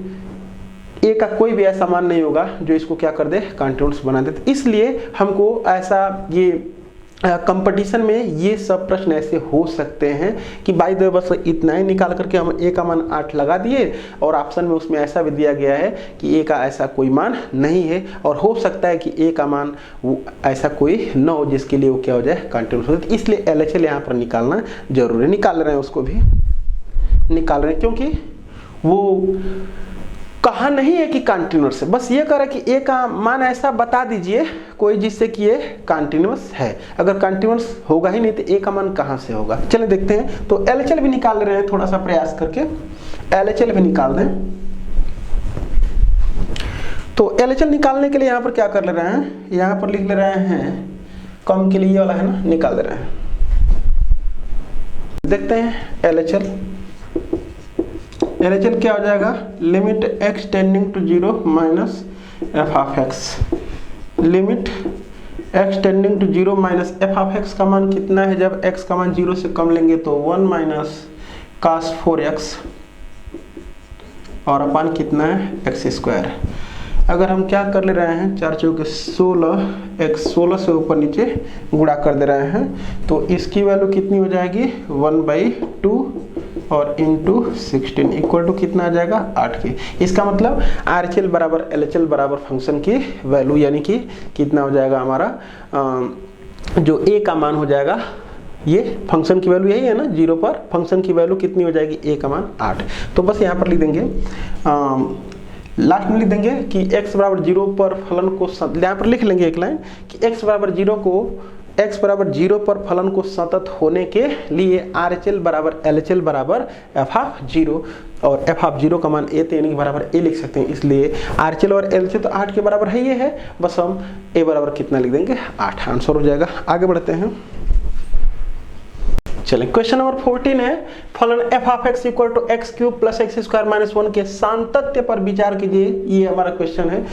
A का कोई भी ऐसा मान नहीं होगा जो इसको क्या कर दे कंटिन्यूस बना दे। इसलिए हमको ऐसा ये कंपटीशन में ये सब प्रश्न ऐसे हो सकते हैं कि बाय द वे बस इतना ही निकाल करके हम A का मान 8 लगा दिए और ऑप्शन में उसमें ऐसा भी दिया गया है कि A का ऐसा कोई मान नहीं है, और हो सकता है कि A का मान वो ऐसा कोई न हो जिसके लिए वो क्या हो जाए कंटिन्यूस हो जाए। इसलिए LHL यहाँ पर निकालना जरूरी, निकाल रहे हैं, उसको भी निकाल रहे हैं क्योंकि वो कहा नहीं है कि कंटिन्यूस है, बस ये कह रहा है कि A का मान ऐसा बता दीजिए कोई जिससे कि ये कंटिन्यूस है। अगर कंटिन्यूस होगा ही नहीं तो A का मान कहाँ से होगा। चलिए देखते हैं। तो LHL भी निकाल रहे हैं, थोड़ा सा प्रयास करके LHL भी निकाल दें। तो LHL निकालने के लिए यहाँ पर क्या कर ले रहे हैं, यहाँ पर लिख ले रहे हैं कम के लिए वाला है ना, निकाल दे रहे हैं। देखते हैं LHL क्या हो जाएगा, limit x tending to 0 minus f of x, limit x tending to 0 minus f of x का मान कितना है, जब x का मान 0 से कम लेंगे तो 1 माइनस cos 4x और अपान कितना है x स्क्वायर। अगर हम क्या कर ले रहे हैं 4 चौके 16, x 16 से ऊपर नीचे गुणा कर दे रहे हैं तो इसकी वैल्यू कितनी हो जाएगी 1/2 और इंटू 16 इक्वल टू कितना आ जाएगा 8 के। इसका मतलब RHL बराबर LHL बराबर फंक्शन की वैल्यू यानी कि कितना हो जाएगा हमारा जो A का मान हो जाएगा, ये फंक्शन की वैल्यू यही है ना 0 पर, फंक्शन की वैल्यू कितनी हो जाएगी A का मान 8। तो बस यहाँ पर लिख देंगे लास्ट में लिख देंगे कि x बराबर 0 पर फलन को, यहाँ पर लिख लेंगे एक लाइन कि x बराबर 0 पर फलन को सतत होने के लिए RHL बराबर LHL बराबर f ऑफ 0, और f ऑफ 0 का मान a तो यानी कि बराबर a लिख सकते हैं। इसलिए RHL और LHL तो 8 के बराबर है, ये है, बस हम a बराबर कितना लिख देंगे 8, आंसर हो जाएगा। आगे बढ़ते हैं। चलिए क्वेश्चन नंबर 14 है, फलन f of x equal to x cube plus x square minus 1 के सातत्य पर विचार कीजिए। ये हमारा क्वेश्चन है।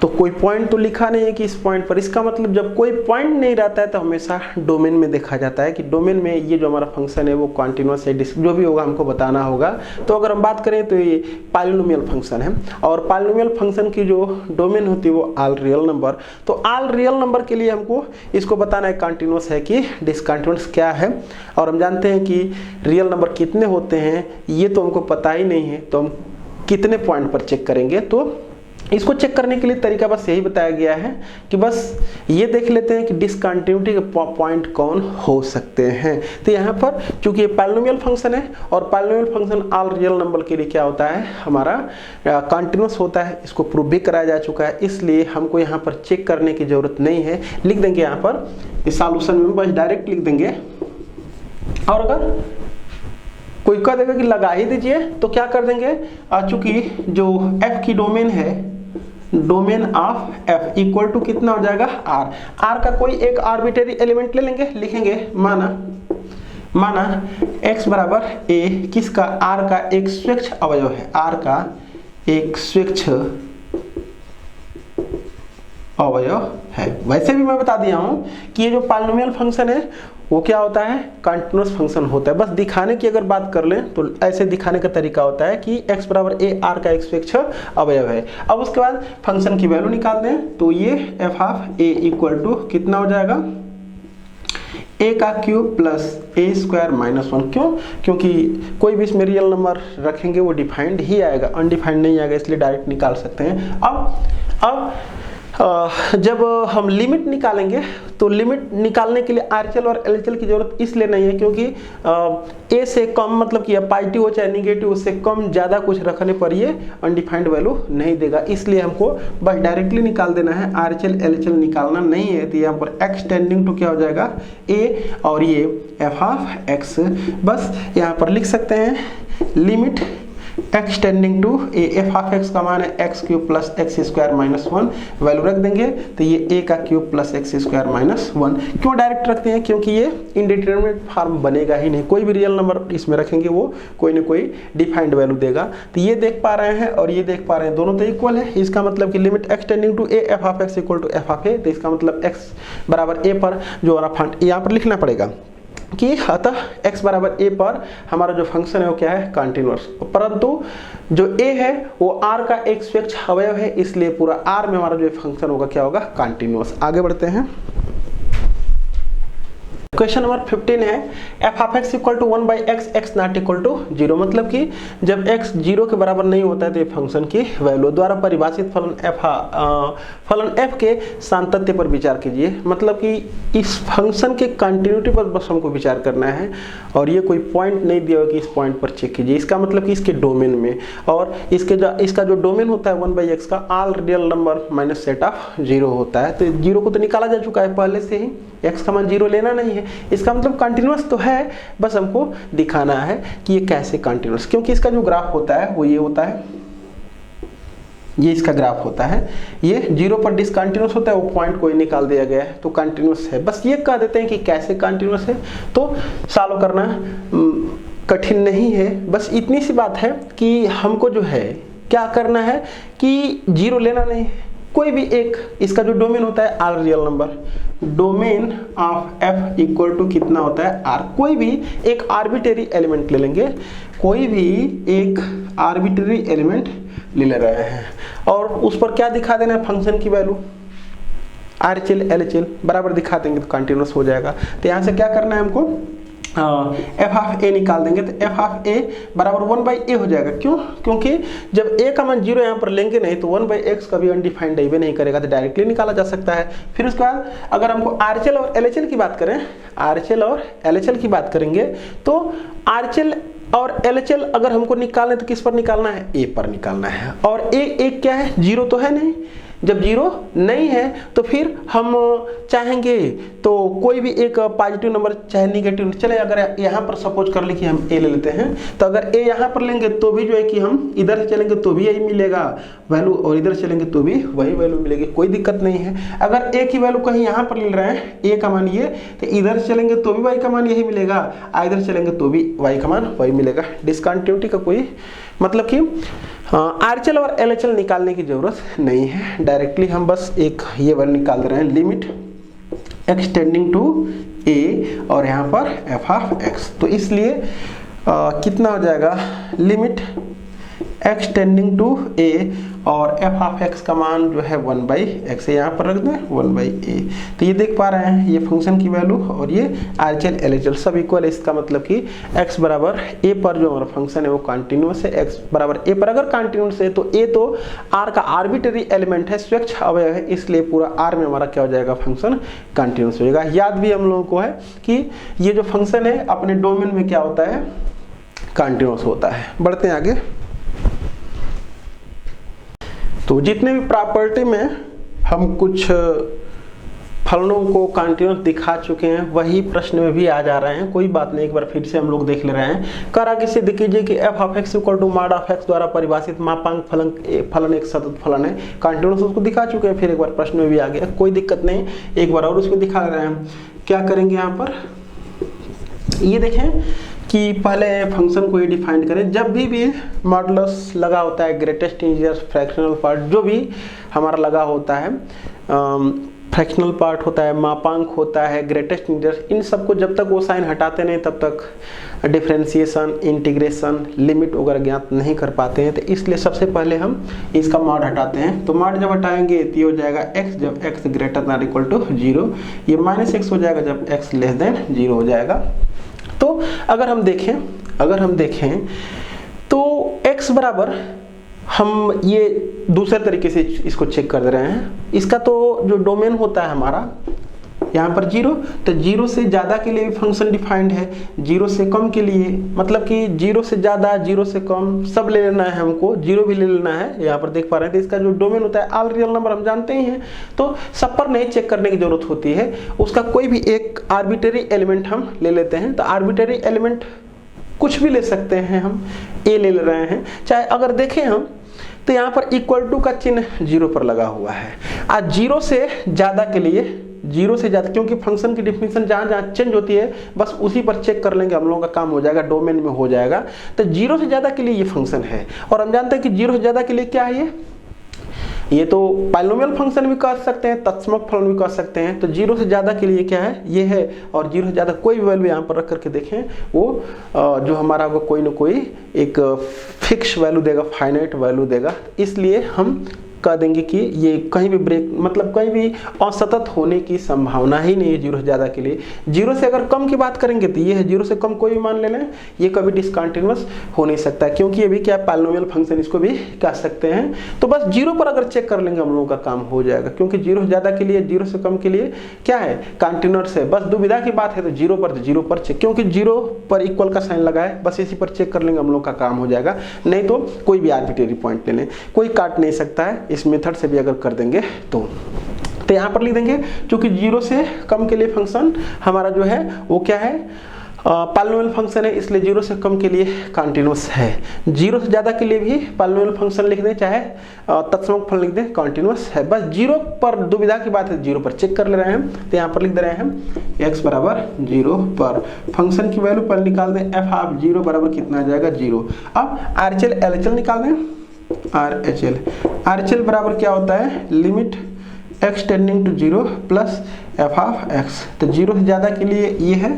तो कोई पॉइंट तो लिखा नहीं है कि इस पॉइंट पर, इसका मतलब जब कोई पॉइंट नहीं रहता है तो हमेशा डोमेन में देखा जाता है कि डोमेन में ये जो हमारा फंक्शन है वो कॉन्टिन्यूस है, जो भी होगा हमको बताना होगा। तो अगर हम बात करें तो ये पॉलिनोमियल फंक्शन है, और पॉलिनोमियल फंक्शन की जो डोमेन होती है वो ऑल रियल नंबर। तो ऑल रियल नंबर के लिए हमको इसको बताना है कंटिन्यूस है कि डिसकंटिन्यूस क्या है, और हम जानते हैं कि रियल नंबर कितने होते हैं ये तो हमको पता ही नहीं है, तो हम कितने पॉइंट पर चेक करेंगे। तो इसको चेक करने के लिए तरीका बस यही बताया गया है कि बस ये देख लेते हैं कि डिसकंटिन्यूटी के पॉइंट कौन हो सकते हैं। तो यहाँ पर चूंकि ये पॉलिनोमियल फंक्शन है और polynomial function all real number के लिए क्या होता है हमारा कंटिन्यूस होता है, इसको प्रूव भी कराया जा चुका है, इसलिए हमको यहाँ पर चेक करने की जरूरत नहीं है। लिख देंगे यहाँ पर इस सॉल्यूशन में बस डायरेक्ट लिख देंगे, और अगर कोई कह देगा कि लगा ही दीजिए तो क्या कर देंगे, चूंकि जो f की डोमेन है, domain of f equal to कितना हो जाएगा r का कोई एक आर्बिट्रेरी एलिमेंट ले लेंगे, लिखेंगे माना माना x बराबर a किसका, r का एक स्वेच्छ अवयव है, r का एक स्वेच्छ अवयव है। वैसे भी मैं बता दिया हूं कि ये जो पॉलिनोमियल फंक्शन है वो क्या होता है, कंटीन्यूअस फंक्शन होता है। बस दिखाने की अगर बात कर लें तो ऐसे दिखाने का तरीका होता है कि x बराबर a r का एक स्वेच्छ अवयव है। अब उसके बाद फंक्शन की वैल्यू निकाल दें तो ये f of a equal to कितना हो जाएगा, a का cube plus a square minus 1। क्यों, क्योंकि कोई भी इसमें रियल नंबर रखेंगे वो डिफाइंड ही आएगा, अनडिफाइंड नहीं आएगा, इसलिए डायरेक्ट निकाल सकते हैं। अब जब हम लिमिट निकालेंगे तो लिमिट निकालने के लिए आरएचएल और एलएचएल की जरूरत इसलिए नहीं है क्योंकि ए से कम मतलब कि पॉजिटिव हो चाहे निगेटिव, उससे कम ज़्यादा कुछ रखने पर ये अनडिफाइंड वैल्यू नहीं देगा। इसलिए हमको बस डायरेक्टली निकाल देना है, आरएचएल एलएचएल निकालना नहीं है। तो यहाँ पर एक्स टेंडिंग टू क्या हो जाएगा, ए, और ये एफ ऑफ एक्स। बस यहाँ पर लिख सकते हैं limit x tending to a, f of x का मान है x cube plus x square minus 1, value रख देंगे तो ये a का cube plus x square minus 1। क्यों डायरेक्ट रखते हैं, क्योंकि ये इनडिटरमिनेट फॉर्म बनेगा ही नहीं, कोई भी रियल नंबर इसमें रखेंगे वो कोई ना कोई डिफाइंड वैल्यू देगा। तो ये देख पा रहे हैं और ये देख पा रहे हैं, दोनों तो इक्वल है। इसका मतलब कि limit x tending to a f of x equal to F of a, तो इसका मतलब x बराबर a पर जो हमारा फंड यहाँ पर लिखना पड़ेगा कि अतः x बराबर a पर हमारा जो फंक्शन है वो क्या है, कंटीन्यूअस। परंतु जो a है वो r का एक स्वेच्छ अवयव है, इसलिए पूरा r में हमारा जो फंक्शन होगा क्या होगा, कंटीन्यूअस। आगे बढ़ते हैं। क्वेश्चन नंबर 15 है f of x equal to 1 by x, x not equal to 0। मतलब कि जब x 0 के बराबर नहीं होता है तो ये फंक्शन की वैल्यू द्वारा परिभाषित फलन f के सांतत्य पर विचार कीजिए। मतलब कि इस फंक्शन के कंटिन्यूटी पर बस हमको विचार करना है और ये कोई पॉइंट नहीं दिया हुआ कि इस पॉइंट पर चेक कीजिए। इसका मतलब कि इसके डोमेन में, और इसका जो डोमेन होता है 1 बाई एक्स का all real number minus set of 0 होता है। तो 0 को तो निकाला जा चुका है पहले से ही, x का मान 0 लेना नहीं है। इसका मतलब कंटिन्यूअस तो है, बस हमको दिखाना है कि ये कैसे कंटिन्यूअस, क्योंकि इसका जो ग्राफ होता है वो ये होता है, ये इसका ग्राफ होता है, ये 0 पर डिसकंटिन्यूअस होता है, वो पॉइंट कोई निकाल दिया गया है तो कंटिन्यूअस है। बस ये कह देते हैं कि कैसे कंटिन्यूअस है, तो सॉल्व करना कठिन नहीं है। बस इतनी सी बात है कि हमको जो है क्या करना है कि 0 लेना नहीं है, कोई भी एक इसका जो डोमेन होता है all real number, domain of f equal to कितना होता है r। कोई भी एक आर्बिट्रेरी एलिमेंट ले लेंगे, कोई भी एक आर्बिट्रेरी एलिमेंट ले रहे हैं और उस पर क्या दिखा देना है, फंक्शन की वैल्यू RHL LHL बराबर दिखा देंगे तो कंटिन्यूअस हो जाएगा। तो यहाँ से क्या करना है हमको, एफ ऑफ ए निकाल देंगे तो एफ ऑफ ए बराबर 1 बाई ए हो जाएगा। क्यों, क्योंकि जब ए का मान 0 यहाँ पर लेंगे नहीं तो 1 बाई एक्स कभी अनडिफाइंड भी नहीं करेगा, तो डायरेक्टली निकाला जा सकता है। फिर उसके बाद अगर हमको आरएचएल और एलएचएल की बात करें, आरएचएल और एलएचएल की बात करेंगे तो आरएचएल और एलएचएल अगर हमको निकालना है तो किस पर निकालना है, ए पर निकालना है। और ए क्या है, 0 तो है नहीं, जब 0 नहीं है तो फिर हम चाहेंगे तो कोई भी एक पॉजिटिव नंबर चाहे निगेटिव, चले अगर यहाँ पर सपोज कर ले कि हम ए ले लेते हैं, तो अगर ए यहाँ पर लेंगे तो भी जो है कि हम इधर से चलेंगे तो भी यही मिलेगा वैल्यू और इधर चलेंगे तो भी वही वैल्यू मिलेगी, कोई दिक्कत नहीं है। अगर ए की वैल्यू कहीं यहाँ पर ले रहे हैं, ए का मान ये, तो इधर चलेंगे तो भी वाई का मान यही मिलेगा, इधर चलेंगे तो भी वाई का मान वही मिलेगा। डिसकंटिन्यूटी का कोई मतलब कि आरएचएल और एलएचएल निकालने की जरूरत नहीं है, डायरेक्टली हम बस एक ये वैल्यू निकाल दे रहे हैं, लिमिट एक्स टेंडिंग टू ए और यहाँ पर एफ ऑफ एक्स। तो इसलिए कितना हो जाएगा, लिमिट एक्स टेंडिंग टू ए और एफ ऑफ एक्स का मान जो है 1 बाई एक्स, यहाँ पर रख दें 1 बाई ए। तो ये देख पा रहे हैं ये फंक्शन की वैल्यू और ये आरएचएल एलएचएल सब इक्वल है। इसका मतलब कि x बराबर a पर जो हमारा फंक्शन है वो कंटिन्यूअस है। x बराबर a पर अगर कंटिन्यूअस है तो a तो r का आर्बिट्रेरी एलिमेंट है, स्वेच्छ अवयव है, इसलिए पूरा r में हमारा क्या हो जाएगा, फंक्शन कंटिन्यूअस हो जाएगा। याद भी हम लोगों को है कि ये जो फंक्शन है अपने डोमेन में क्या होता है, कंटिन्यूअस होता है। बढ़ते हैं आगे। तो जितने भी प्रॉपर्टी में हम कुछ फलनों को कंटिन्यूअस दिखा चुके हैं वही प्रश्न में भी आ जा रहे हैं, कोई बात नहीं, एक बार फिर से हम लोग देख ले रहे हैं। कर आगे सिद्ध कीजिए कि F of x equal to mod of x द्वारा परिभाषित मापांक फलन एक सतत फलन है। कंटिन्यूअस उसको दिखा चुके हैं, फिर एक बार प्रश्न में भी आ गया, कोई दिक्कत नहीं, एक बार और उसको दिखा रहे हैं। क्या करेंगे यहाँ पर, ये देखें कि पहले फंक्शन को ये डिफाइन करें, जब भी मॉडुलस लगा होता है, ग्रेटेस्ट इंटीजर, फ्रैक्शनल पार्ट जो भी हमारा लगा होता है, फ्रैक्शनल पार्ट होता है, मापांक होता है, ग्रेटेस्ट इंटीजर, इन सबको जब तक वो साइन हटाते नहीं तब तक डिफरेंशिएशन, इंटीग्रेशन, लिमिट वगैरह ज्ञात नहीं कर पाते हैं। तो इसलिए सबसे पहले हम इसका मॉड हटाते हैं। तो मॉड जब हटाएंगे तो ये हो जाएगा x जब x greater than equal to 0, ये -x हो जाएगा जब x लेस देन 0 हो जाएगा। तो अगर हम देखें तो x बराबर, हम ये दूसरे तरीके से इसको चेक कर दे रहे हैं। इसका तो जो डोमेन होता है हमारा यहाँ पर 0, तो 0 से ज़्यादा के लिए भी फंक्शन डिफाइंड है, 0 से कम के लिए, मतलब कि 0 से ज़्यादा, 0 से कम सब ले लेना है हमको, 0 भी ले लेना है। यहाँ पर देख पा रहे हैं तो इसका जो डोमेन होता है ऑल रियल नंबर हम जानते ही हैं, तो सब पर नहीं चेक करने की जरूरत होती है। उसका कोई भी एक आर्बिट्रेरी एलिमेंट हम ले लेते हैं। तो आर्बिट्रेरी एलिमेंट कुछ भी ले सकते हैं, हम ए ले रहे हैं। चाहे अगर देखें हम तो यहाँ पर इक्वल टू का चिन्ह 0 पर लगा हुआ है। आज 0 से ज़्यादा के लिए, 0 से ज़्यादा, क्योंकि फंक्शन की डिफिनीशन जहाँ चेंज होती है बस उसी पर चेक कर लेंगे, हम लोगों का काम हो जाएगा, डोमेन में हो जाएगा। तो 0 से ज़्यादा के लिए ये फंक्शन है, और हम जानते हैं कि 0 से ज़्यादा के लिए क्या है, ये तो पॉलिनोमियल फंक्शन भी कह सकते हैं, तत्समक फलन भी कह सकते हैं। तो 0 से ज़्यादा के लिए क्या है, ये है। और 0 से ज़्यादा कोई भी वैल्यू यहाँ पर रख करके देखें, वो जो हमारा वो कोई ना कोई एक फिक्स वैल्यू देगा, फाइनाइट वैल्यू देगा। इसलिए हम कह देंगे कि ये कहीं भी ब्रेक, मतलब कहीं भी असतत होने की संभावना ही नहीं है 0 से ज़्यादा के लिए। 0 से अगर कम की बात करेंगे तो ये है, 0 से कम कोई भी मान ले लें, ये कभी डिसकंटिन्यूअस हो नहीं सकता, क्योंकि ये भी क्या पॉलिनोमियल फंक्शन, इसको भी कह सकते हैं। तो बस 0 पर अगर चेक कर लेंगे हम लोगों का काम हो जाएगा, क्योंकि 0 से ज़्यादा के लिए, 0 से कम के लिए क्या है, कंटिन्यूअस है। बस दुविधा की बात है तो 0 पर चेक, क्योंकि 0 पर इक्वल का साइन लगा है, बस इसी पर चेक कर लेंगे हम लोग का काम हो जाएगा। नहीं तो कोई भी आर्बिट्रेरी पॉइंट ले लें, कोई काट नहीं सकता है। इस मेथड से भी अगर कर देंगे तो यहाँ पर लिख देंगे, क्योंकि 0 से कम के लिए फंक्शन हमारा जो है वो क्या है, पॉलिनोमियल फंक्शन है, इसलिए 0 से कम के लिए कंटिन्यूअस है। 0 से ज़्यादा के लिए भी पॉलिनोमियल फंक्शन लिख दें, चाहे तत्समक फलन लिख दें, कंटिन्यूअस है। बस 0 पर दुविधा की बात है, 0 पर चेक कर ले रहे हैं। तो यहाँ पर लिख दे रहे हैं हम x बराबर 0 पर फंक्शन की वैल्यू पर निकाल दें, f ऑफ 0 बराबर कितना आ जाएगा, 0। अब RHL LHL निकाल दें, RHL बराबर क्या होता है, limit x tending to 0 plus f of x। तो 0 से ज़्यादा के लिए ये है,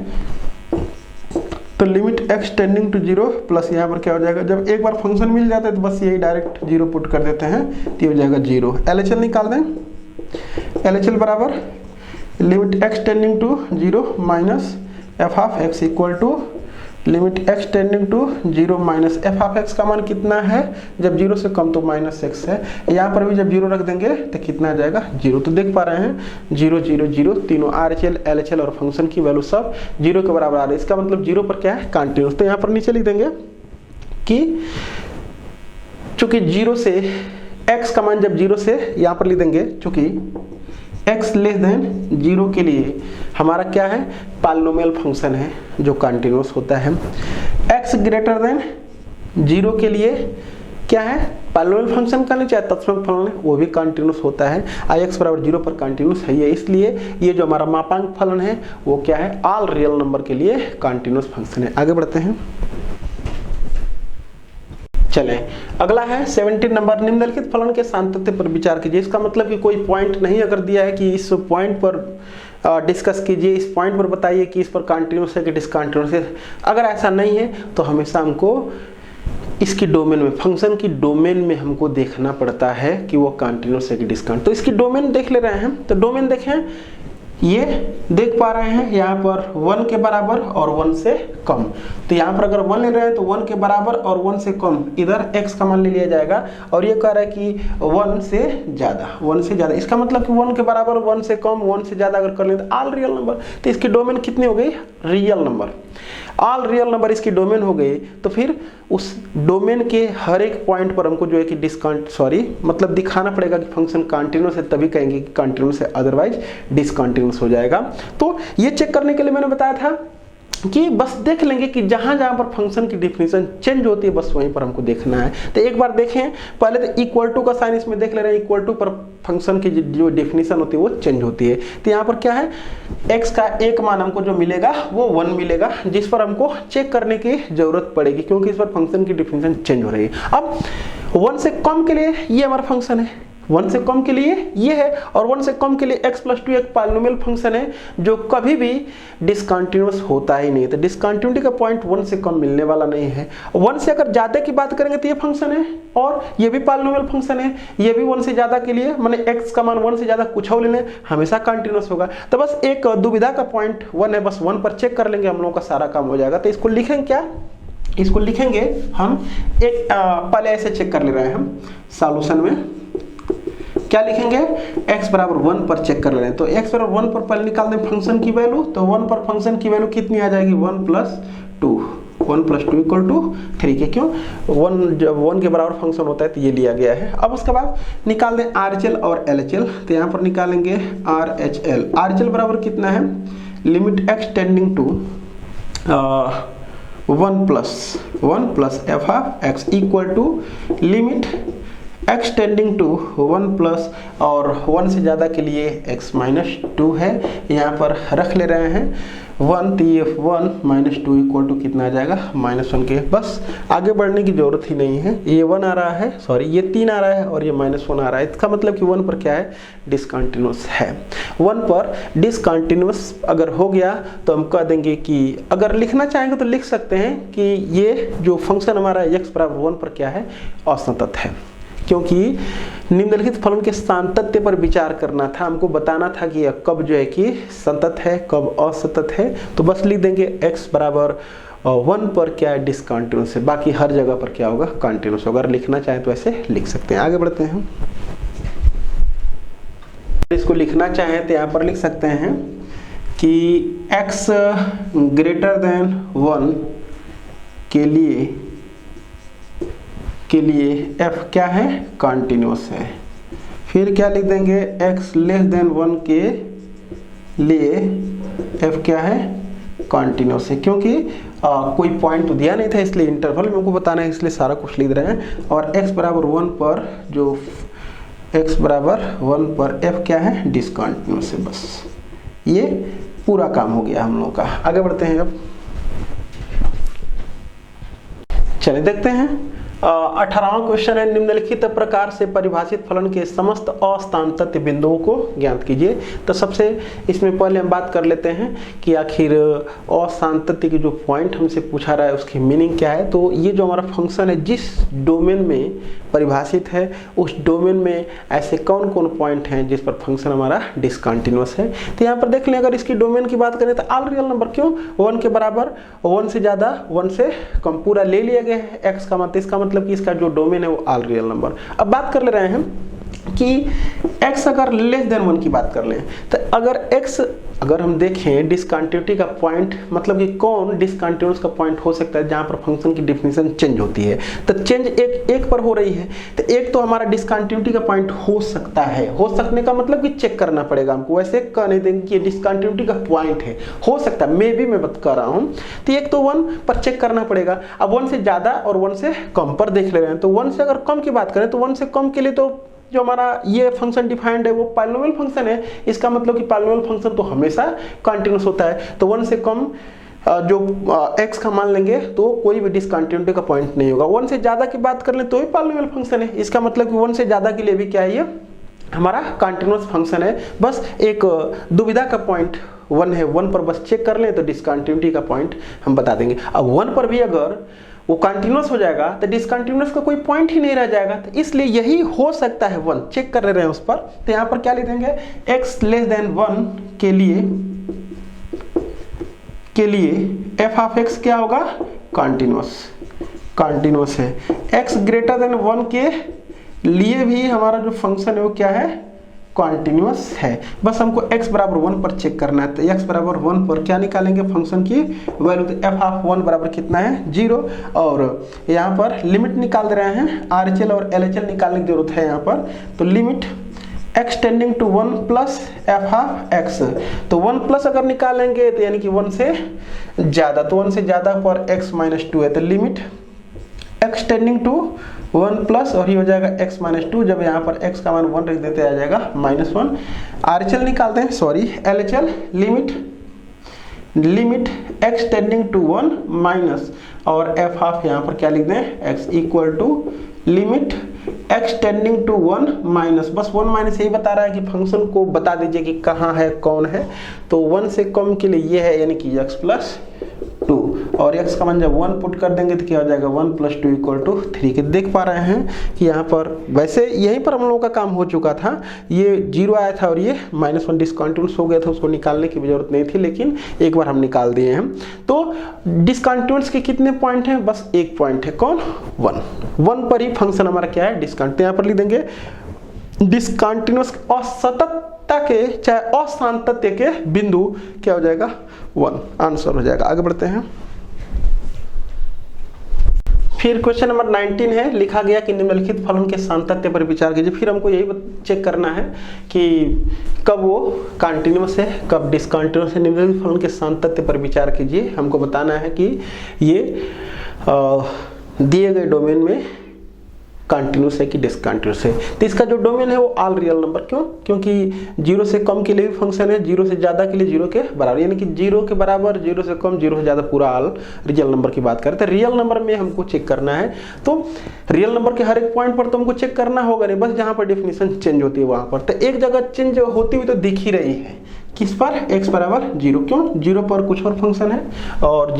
तो limit x tending to 0 plus यहाँ पर क्या हो जाएगा, जब एक बार फंक्शन मिल जाता है तो बस यही डायरेक्ट 0 पुट कर देते हैं, तो हो जाएगा 0। LHL निकाल दें, LHL बराबर limit x tending to 0 minus f of x equal to limit x tending to 0 minus f of x का मान कितना है, जब 0 से कम तो -x है। यहाँ पर भी जब 0 रख देंगे तो कितना आ जाएगा, 0। तो देख पा रहे हैं 0 0 0 तीनों RHL LHL और फंक्शन की वैल्यू सब 0 के बराबर आ रही है। इसका मतलब 0 पर क्या है, कंटिन्यूअस। तो यहाँ पर नीचे लिख देंगे कि चूंकि 0 से x का मान जब 0 से, यहाँ पर लिख देंगे चूंकि x लेस देन 0 के लिए हमारा क्या है, पॉलिनोमियल फंक्शन है जो कंटिन्यूअस होता है। x ग्रेटर देन 0 के लिए क्या है, पॉलिनोमियल फंक्शन का नहीं, चाहे तत्समक फलन है वो भी कंटिन्यूअस होता है। x बराबर 0 पर कंटिन्यूअस है ये, इसलिए ये जो हमारा मापांक फलन है वो क्या है, ऑल रियल नंबर के लिए कंटिन्यूअस फंक्शन है। आगे बढ़ते हैं, चलें अगला है 17 नंबर, निम्नलिखित फलन के सातत्य पर विचार कीजिए। इसका मतलब कि कोई पॉइंट नहीं अगर दिया है कि इस पॉइंट पर डिस्कस कीजिए, इस पॉइंट पर बताइए कि इस पर कंटिन्यूअस है कि डिसकंटिन्यूअस है। अगर ऐसा नहीं है तो हमेशा हमको इसकी डोमेन में, फंक्शन की डोमेन में हमको देखना पड़ता है कि वो कंटिन्यूअस है कि डिसकंटिन्यूअस। तो इसकी डोमेन देख ले रहे हैं, तो डोमेन देखें, ये देख पा रहे हैं यहाँ पर 1 के बराबर और 1 से कम। तो यहाँ पर अगर 1 ले रहे हैं तो 1 के बराबर और 1 से कम, इधर x का मान ले लिया जाएगा। और ये कह रहा है कि 1 से ज़्यादा, इसका मतलब कि 1 के बराबर 1 से कम 1 से ज़्यादा अगर कर लें तो ऑल रियल नंबर। तो इसकी डोमेन कितनी हो गई, real number, all real number इसकी डोमेन हो गई। तो फिर उस डोमेन के हर एक पॉइंट पर हमको जो है कि मतलब दिखाना पड़ेगा कि फंक्शन कंटिन्यूअस है, तभी कहेंगे कि कंटिन्यूअस है, अदरवाइज डिसकंटिन्यूअस हो जाएगा। तो ये चेक करने के लिए मैंने बताया था कि बस देख लेंगे कि जहां जहां पर फंक्शन की डिफिनीशन चेंज होती है बस वहीं पर हमको देखना है। तो एक बार देखें, पहले तो इक्वल टू का साइन इसमें देख ले रहे हैं, इक्वल टू पर फंक्शन की जो डिफिनीशन होती है वो चेंज होती है। तो यहाँ पर क्या है, x का एक मान हमको जो मिलेगा वो 1 मिलेगा, जिस पर हमको चेक करने की जरूरत पड़ेगी क्योंकि इस पर फंक्शन की डिफिनीशन चेंज हो रही है। अब 1 से कम के लिए ये हमारा फंक्शन है, 1 से कम के लिए ये है, और 1 से कम के लिए x + 2 एक पॉलिनोमियल फंक्शन है जो कभी भी डिसकंटिन्यूअस होता ही नहीं है। तो डिसकंटिन्यूटी का पॉइंट 1 से कम मिलने वाला नहीं है। 1 से अगर ज्यादा की बात करेंगे तो ये फंक्शन है, और ये भी पॉलिनोमियल फंक्शन है, ये भी 1 से ज्यादा के लिए माने x का मान 1 से ज्यादा कुछ और लेने हमेशा कंटिन्यूअस होगा। तो बस एक दुविधा का पॉइंट 1 है, बस 1 पर चेक कर लेंगे, हम लोगों का सारा काम हो जाएगा। तो इसको लिखेंगे क्या, इसको लिखेंगे हम एक पहले ऐसे चेक कर ले रहे हैं हम सॉल्यूशन में, क्या लिखेंगे, x बराबर 1 पर चेक कर ले रहे हैं। तो x बराबर 1 पर पहले निकाल दें फंक्शन की वैल्यू। तो 1 पर फंक्शन की वैल्यू कितनी आ जाएगी, 1 + 2, 1 + 2 = 3 के, क्यों 1 जब 1 के बराबर फंक्शन होता है तो ये लिया गया है। अब उसके बाद निकाल दें RHL और LHL। तो यहाँ पर निकालेंगे RHL, RHL बराबर कितना है, limit x tending to 1 + f(x) equal to limit x tending to 1 plus और 1 से ज़्यादा के लिए x - 2 है, यहाँ पर रख ले रहे हैं 1, तो ये 1 - 2 इक्वल टू कितना आ जाएगा, -1 के। बस आगे बढ़ने की जरूरत ही नहीं है, ये 1 आ रहा है, सॉरी ये 3 आ रहा है और ये -1 आ रहा है। इसका मतलब कि 1 पर क्या है, डिसकंटिन्यूअस है। 1 पर डिसकंटिन्यूअस अगर हो गया तो हम कह देंगे कि अगर लिखना चाहेंगे तो लिख सकते हैं कि ये जो फंक्शन हमारा x बराबर 1 पर क्या है, असंतत है, क्योंकि निम्नलिखित फलन के सांतत्य पर विचार करना था, हमको बताना था कि कब जो है कि संतत है कब असंतत है। तो बस लिख देंगे x बराबर 1 पर क्या है, डिसकंटिन्यूअस है, बाकी हर जगह पर क्या होगा, कंटिन्यूअस होगा। अगर लिखना चाहें तो ऐसे लिख सकते हैं। आगे बढ़ते हैं, इसको लिखना चाहें तो यहाँ पर लिख सकते हैं कि x > 1 के लिए f क्या है, कंटिन्यूअस है। फिर क्या लिख देंगे, x < 1 के लिए f क्या है, कंटिन्यूअस है, क्योंकि कोई पॉइंट तो दिया नहीं था इसलिए इंटरवल में हमको बताना है, इसलिए सारा कुछ लिख रहे हैं। और x बराबर 1 पर जो x बराबर 1 पर f क्या है, डिसकंटिन्यूअस है। बस ये पूरा काम हो गया हम लोग का। आगे बढ़ते हैं, अब चलिए देखते हैं 18वां क्वेश्चन है, निम्नलिखित प्रकार से परिभाषित फलन के समस्त असांतत्य बिंदुओं को ज्ञात कीजिए। तो सबसे इसमें पहले हम बात कर लेते हैं कि आखिर असांतत्य की जो पॉइंट हमसे पूछा रहा है उसकी मीनिंग क्या है। तो ये जो हमारा फंक्शन है जिस डोमेन में परिभाषित है उस डोमेन में ऐसे कौन कौन पॉइंट हैं जिस पर फंक्शन हमारा डिसकंटिन्यूअस है। तो यहाँ पर देख लें, अगर इसकी डोमेन की बात करें तो ऑल रियल नंबर, क्यों 1 के बराबर, 1 से ज़्यादा 1 से कम पूरा ले लिया गया है x का मतलब, इसका मतलब कि इसका जो डोमेन है वो ऑल रियल नंबर। अब बात कर ले रहे हैं कि x अगर <1 की बात कर लें तो अगर हम देखें डिसकंटिन्यूटी का पॉइंट, मतलब कि कौन डिसकंटिन्यूअस का पॉइंट हो सकता है जहां पर फंक्शन की डिफिनीशन चेंज होती है। तो चेंज एक पर हो रही है, तो एक तो हमारा डिसकंटिन्यूटी का पॉइंट हो सकता है। हो सकने का मतलब कि चेक करना पड़ेगा हमको, वैसे कह नहीं देंगे कि डिसकंटिन्यूटी का पॉइंट है, हो सकता है, मे बी मैं बात कर रहा हूँ। तो एक तो 1 पर चेक करना पड़ेगा। अब 1 से ज़्यादा और 1 से कम पर देख ले रहे हैं। तो 1 से अगर कम की बात करें तो 1 से कम के लिए तो जो हमारा ये फंक्शन डिफाइंड है वो पॉलिनोमियल फंक्शन है। इसका मतलब कि पॉलिनोमियल फंक्शन तो हमेशा कंटिन्यूअस होता है। तो 1 से कम जो x का मान लेंगे तो कोई भी डिसकंटिन्यूटी का पॉइंट नहीं होगा। 1 से ज़्यादा की बात कर लें तो ही पॉलिनोमियल फंक्शन है। इसका मतलब कि 1 से ज़्यादा के लिए भी क्या है, ये हमारा कंटिन्यूअस फंक्शन है। बस एक दुविधा का पॉइंट 1 है, 1 पर बस चेक कर लें तो डिसकंटिन्यूटी का पॉइंट हम बता देंगे। अब 1 पर भी अगर वो कंटिन्यूअस हो जाएगा तो डिसकंटिन्यूअस का कोई पॉइंट ही नहीं रह जाएगा। तो इसलिए यही हो सकता है 1, चेक कर रहे हैं उस पर। तो यहाँ पर क्या लिख देंगे, x < 1 के लिए f(x) क्या होगा, कंटिन्यूअस है। x < 1 के लिए भी हमारा जो फंक्शन है वो क्या है, कंटिन्यूअस है। बस हमको x बराबर 1 पर चेक करना है। तो x बराबर 1 पर क्या निकालेंगे, फंक्शन की वैल्यू। तो f(1) बराबर कितना है, 0। और यहाँ पर लिमिट निकाल दे रहे हैं, RHL और LHL निकालने की जरूरत है यहाँ पर। तो limit x tending to 1 plus f of x। तो 1 प्लस अगर निकालेंगे तो यानी कि 1 से ज्यादा, तो 1 से ज्यादा पर x माइनस 2 है, तो limit x tending to 1 plus और ये हो जाएगा x माइनस 2। जब यहाँ पर x का मान 1 रख देते आ जाएगा -1। RHL निकालते हैं, sorry LHL, limit x tending to 1 minus और f हाफ यहाँ पर क्या लिख दें x equal to limit x tending to 1 minus, बस 1 माइनस यही बता रहा है कि फंक्शन को बता दीजिए कि कहाँ है कौन है, तो 1 से कम के लिए ये है यानी कि x प्लस 2 और x का मान जब 1 पुट कर देंगे तो क्या हो जाएगा 1 प्लस 2 इक्वल टू 3 के। देख पा रहे हैं कि यहाँ पर वैसे यहीं पर हम लोगों का काम हो चुका था, ये 0 आया था और ये -1 डिसकंटिन्यूअस हो गया था, उसको निकालने की जरूरत नहीं थी, लेकिन एक बार हम निकाल दिए हैं। तो डिसकंटिन्यूअस के कितने पॉइंट हैं, बस एक पॉइंट है, कौन 1 पर ही फंक्शन हमारा क्या है डिसकंटिन्यूअस। यहाँ पर लिख देंगे डिसकंटिन्यूअस असततता के चाहे असांतत्य के बिंदु क्या हो जाएगा 1, आंसर हो जाएगा। आगे बढ़ते हैं। फिर क्वेश्चन नंबर 19 है, लिखा गया कि निम्नलिखित फलन के सातत्य पर विचार कीजिए। फिर हमको यही चेक करना है कि कब वो कंटिन्यूअस है कब डिसकंटिन्यूअस है। निम्नलिखित फलन के सातत्य पर विचार कीजिए। हमको बताना है कि ये दिए गए डोमेन में कंटिन्यूअस है कि डिसकंटिन्यूअस है। तो इसका जो डोमेन है वो ऑल रियल नंबर, क्यों? क्योंकि 0 से कम के लिए भी फंक्शन है, 0 से ज्यादा के लिए 0 के बराबर, यानी कि 0 के बराबर, 0 से कम, 0 से ज्यादा, पूरा ऑल रियल नंबर की बात करते हैं। रियल नंबर में हमको चेक करना है, तो रियल नंबर के हर एक पॉइंट पर तो हमको चेक करना होगा नहीं, बस जहां पर डेफिनेशन चेंज होती है वहां पर। तो एक जगह चेंज होती हुई तो दिख ही रही है, किस पर? x बराबर 0। क्यों? 0 पर कुछ और फंक्शन है और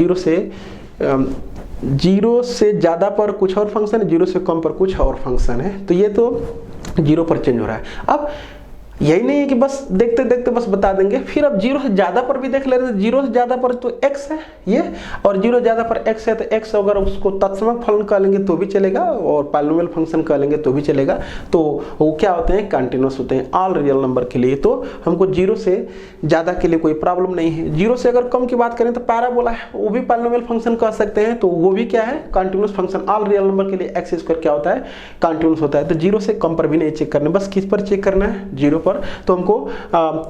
0 से ज्यादा पर कुछ और फंक्शन है, 0 से कम पर कुछ और फंक्शन है, तो ये तो 0 पर चेंज हो रहा है। अब यही नहीं है कि बस देखते देखते बस बता देंगे, फिर अब 0 से ज्यादा पर भी देख ले रहे हैं। 0 से ज्यादा पर तो x है ये, और 0 से ज्यादा पर x है, तो x अगर उसको तत्समक फलन कह लेंगे तो भी चलेगा और पॉलिनोमियल फंक्शन कह लेंगे तो भी चलेगा। तो वो क्या होते हैं? कंटिन्यूअस होते हैं ऑल रियल नंबर के लिए। तो हमको 0 से ज्यादा के लिए कोई प्रॉब्लम नहीं है। 0 से अगर कम की बात करें तो पैराबोला है, वो भी पॉलिनोमियल फंक्शन कह सकते हैं, तो वो भी क्या है? Continuous function. All real number के लिए x स्क्वायर क्या होता है? कंटिन्यूअस होता है। तो 0 से कम पर भी नहीं चेक करना, बस किस पर चेक करना है? 0 पर। तो हमको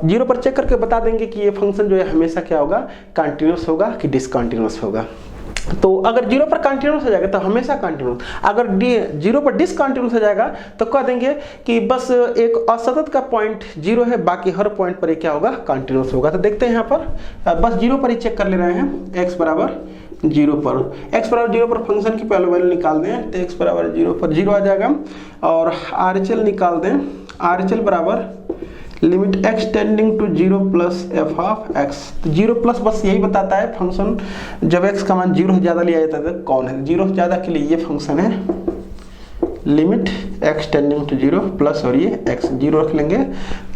0 पर चेक करके बता देंगे कि ये फंक्शन जो है हमेशा क्या होगा? कंटिन्यूअस होगा कि डिसकंटिन्यूअस होगा। तो अगर 0 पर कंटिन्यूअस हो जाएगा तो हमेशा कंटिन्यूअस, अगर 0 पर डिसकंटिन्यूअस हो जाएगा तो कह देंगे कि बस एक असतत का पॉइंट 0 है, बाकी हर पॉइंट पर क्या होगा? कंटिन्यूअस होगा। तो देखते हैं यहाँ पर बस 0 पर ही चेक कर ले रहे हैं। x बराबर 0 पर, x बराबर 0 पर फंक्शन की पहले वैल्यू निकाल दें, तो x बराबर 0 पर 0 आ जाएगा। और RHL निकाल दें, RHL बराबर limit x tending to 0 plus f of x। तो 0 प्लस बस यही बताता है फंक्शन जब x का मान 0 से ज्यादा लिया जाता है तो कौन है। 0 से ज्यादा के लिए ये फंक्शन है, limit x tending to 0 plus और ये x 0 रख लेंगे।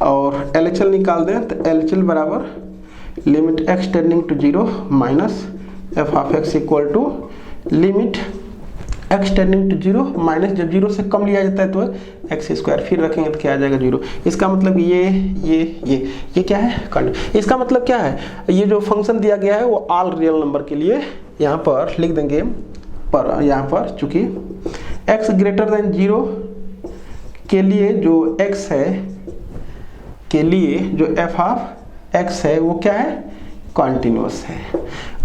और LHL निकाल दें, तो LHL बराबर limit x tending to 0 minus F of x equal to limit x tending to 0 minus, जब 0 से कम लिया जाता है तो x स्क्वायर, फिर रखेंगे तो क्या आ जाएगा 0। इसका मतलब ये क्या है? इसका मतलब क्या है? ये जो फंक्शन दिया गया है वो ऑल रियल नंबर के लिए यहाँ पर लिख देंगे, पर यहाँ पर चूंकि x ग्रेटर देन 0 के लिए जो x है के लिए जो f ऑफ x है वो क्या है? कॉन्टिन्यूअस है।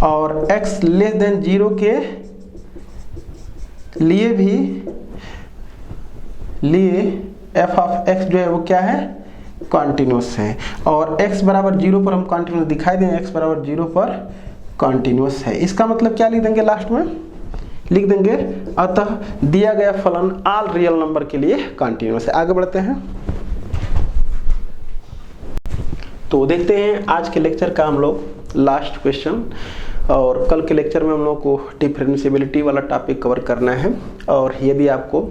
और x लेस देन 0 के लिए f ऑफ x जो है वो क्या है? कॉन्टिन्यूअस है। और x बराबर 0 पर हम कॉन्टिन्यूअस दिखाई दें, x बराबर 0 पर कॉन्टिन्यूअस है। इसका मतलब क्या लिख देंगे? लास्ट में लिख देंगे अतः दिया गया फलन ऑल रियल नंबर के लिए कॉन्टिन्यूअस है। आगे बढ़ते हैं। तो देखते हैं आज के लेक्चर का हम लोग लास्ट क्वेश्चन, और कल के लेक्चर में हम लोग को डिफरेंशिएबिलिटी वाला टॉपिक कवर करना है। और यदि आपको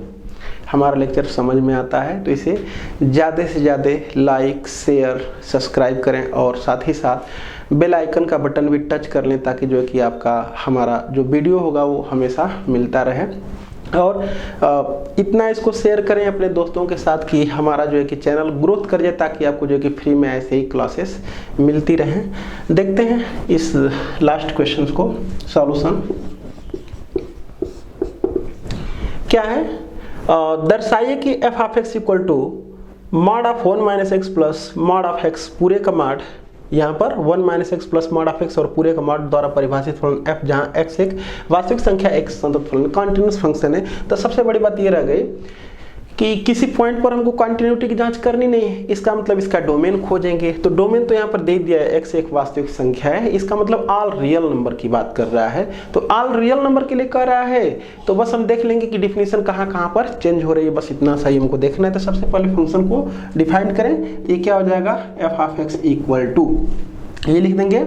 हमारा लेक्चर समझ में आता है तो इसे ज़्यादा से ज़्यादा लाइक, शेयर, सब्सक्राइब करें और साथ ही साथ बेल आइकन का बटन भी टच कर लें, ताकि जो है कि आपका हमारा जो वीडियो होगा वो हमेशा मिलता रहे। और इतना इसको शेयर करें अपने दोस्तों के साथ कि हमारा जो है कि चैनल ग्रोथ कर जाए, ताकि आपको जो है कि फ्री में ऐसे ही क्लासेस मिलती रहें। देखते हैं इस लास्ट क्वेश्चन को, सॉल्यूशन क्या है। दर्शाइए कि f of x equal to mod of 1 minus x plus mod of x पूरे का मॉड, यहाँ पर 1 minus x plus mod of x और पूरे का मॉड द्वारा परिभाषित फलन f, जहाँ x एक वास्तविक संख्या एक संतत फलन कॉन्टिन्यूस फंक्शन है। तो सबसे बड़ी बात ये रह गई कि किसी पॉइंट पर हमको कंटिन्यूटी की जांच करनी नहीं है, इसका मतलब इसका डोमेन खोजेंगे। तो डोमेन तो यहाँ पर दे दिया है, x एक वास्तविक संख्या है, इसका मतलब ऑल रियल नंबर की बात कर रहा है। तो ऑल रियल नंबर के लिए कह रहा है, तो बस हम देख लेंगे कि डिफिनेशन कहाँ कहाँ पर चेंज हो रही है, बस इतना सही हमको देखना है। तो सबसे पहले फंक्शन को डिफाइन करें, ये क्या हो जाएगा, f of x equal to, ये लिख देंगे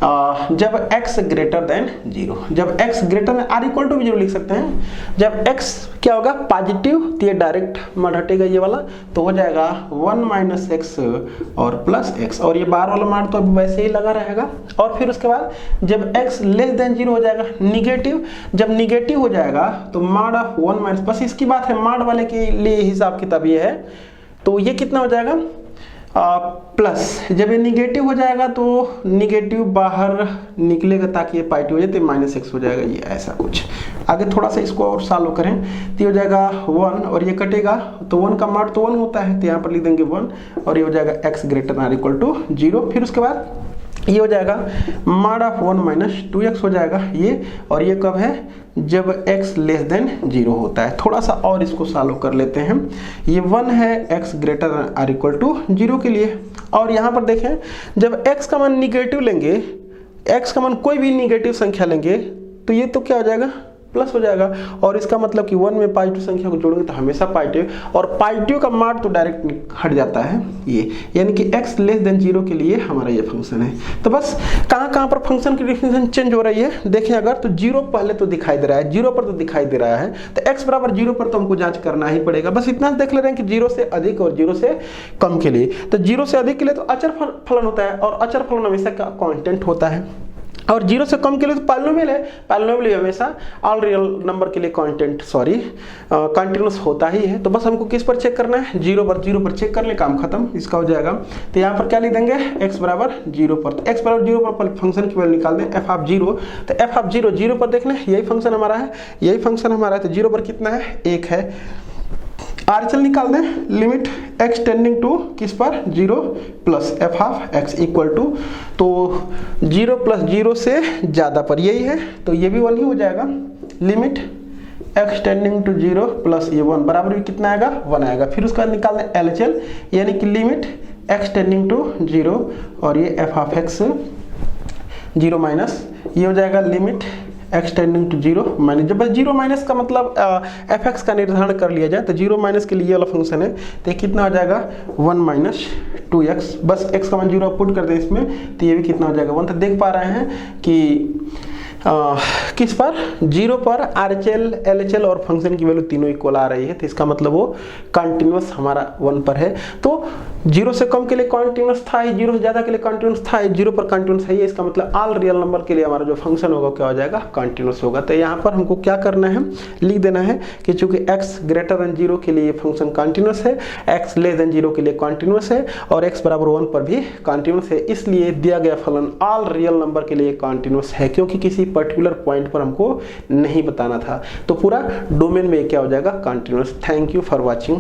जब x ग्रेटर देन 0, जब x greater than or equal to भी 0 लिख सकते हैं। जब x क्या होगा पॉजिटिव, तो ये डायरेक्ट मार्ड हटेगा ये वाला, तो हो जाएगा 1 माइनस एक्स और प्लस एक्स, और ये बाहर वाला मार्ड तो अभी वैसे ही लगा रहेगा। और फिर उसके बाद जब x लेस देन 0 हो जाएगा निगेटिव, जब निगेटिव हो जाएगा तो मार्ड ऑफ 1 माइनस, बस इसकी बात है, मार्ड वाले के लिए हिसाब किताब ये है। तो ये कितना हो जाएगा प्लस, जब ये निगेटिव हो जाएगा तो निगेटिव बाहर निकलेगा ताकि ये पॉजिटिव हो जाए, तो माइनस एक्स हो जाएगा, ये ऐसा कुछ। आगे थोड़ा सा इसको और सॉल्व करें तो ये हो जाएगा 1 और ये कटेगा, तो 1 का मॉड तो 1 होता है, तो यहाँ पर लिख देंगे 1 और ये हो जाएगा x greater than equal to 0। फिर उसके बाद ये हो जाएगा मॉड ऑफ 1 माइनस 2x हो जाएगा ये, और ये कब है, जब x लेस देन 0 होता है। थोड़ा सा और इसको सॉल्व कर लेते हैं, ये 1 है x greater than equal to 0 के लिए, और यहाँ पर देखें जब x का मान निगेटिव लेंगे, x का मान कोई भी निगेटिव संख्या लेंगे तो ये तो क्या हो जाएगा, प्लस हो जाएगा। और इसका मतलब कि 1 में पॉजिटिव संख्या को जोड़ेंगे तो हमेशा पॉजिटिव, और पॉजिटिव का मार्क तो डायरेक्ट हट जाता है ये, यानी कि x लेस देन 0 के लिए हमारा ये फंक्शन है। तो बस कहाँ पर फंक्शन की डिफिनेशन चेंज हो रही है, देखें अगर तो 0 पहले तो दिखाई दे रहा है, 0 पर तो दिखाई दे रहा है, तो x बराबर 0 पर तो हमको जांच करना ही पड़ेगा। बस इतना देख ले रहे हैं कि 0 से अधिक और 0 से कम के लिए, तो 0 से अधिक के लिए तो अचर फलन होता है, और अचर फलन हमेशा का कांस्टेंट होता है, और 0 से कम के लिए तो पॉलिनोमियल है, पॉलिनोमियल हमेशा ऑल रियल नंबर के लिए कंटिन्यूस होता ही है। तो बस हमको किस पर चेक करना है, 0 पर चेक कर ले, काम खत्म, इसका हो जाएगा। तो यहाँ पर क्या लिख देंगे, x बराबर 0 पर, तो x बराबर 0 पर फंक्शन की वैल्यू निकाल दें f ऑफ 0, तो f ऑफ 0 पर देख लें, यही फंक्शन हमारा है, यही फंक्शन हमारा है, तो 0 पर कितना है, 1 है। आरएचएल निकाल दें, लिमिट x टेंडिंग टू किस पर, 0 plus f of x equal to, तो 0 प्लस 0 से ज़्यादा पर यही है, तो ये भी 1 ही हो जाएगा। Limit x tending to 0 plus ये 1 बराबर भी कितना आएगा, 1 आएगा। फिर उसका निकाल दें एलएचएल, यानी कि लिमिट x टेंडिंग टू 0 और ये f ऑफ x 0 माइनस, ये हो जाएगा limit x tending to 0 minus, जब बस 0 माइनस का मतलब fx का निर्धारण कर लिया जाए, तो 0 माइनस के लिए ये वाला फंक्शन है, तो कितना हो जाएगा 1 माइनस 2x, बस x का मान 0 पुट कर दें इसमें, तो ये भी कितना हो जाएगा 1। तो देख पा रहे हैं कि किस पर, 0 पर आरएचएल, एलएचएल और फंक्शन की वैल्यू तीनों इक्वल आ रही है, तो इसका मतलब वो कंटिन्यूअस हमारा 1 पर है। तो 0 से कम के लिए कंटिन्यूअस था, 0 से ज़्यादा के लिए कंटिन्यूअस था, 0 पर कंटिन्यूअस है, इसका मतलब ऑल रियल नंबर के लिए हमारा जो फंक्शन होगा क्या हो जाएगा, कंटिन्यूअस होगा। तो यहाँ पर हमको क्या करना है, लिख देना है कि चूंकि x ग्रेटर देन 0 के लिए फंक्शन कंटिन्यूअस है, x लेस देन 0 के लिए कंटिन्यूअस है, और x बराबर 1 पर भी कंटिन्यूअस है, इसलिए दिया गया फलन ऑल रियल नंबर के लिए कंटिन्यूअस है, क्योंकि किसी पर्टिकुलर पॉइंट पर हमको नहीं बताना था। तो पूरा डोमेन में क्या हो जाएगा, continuous. Thank you for watching.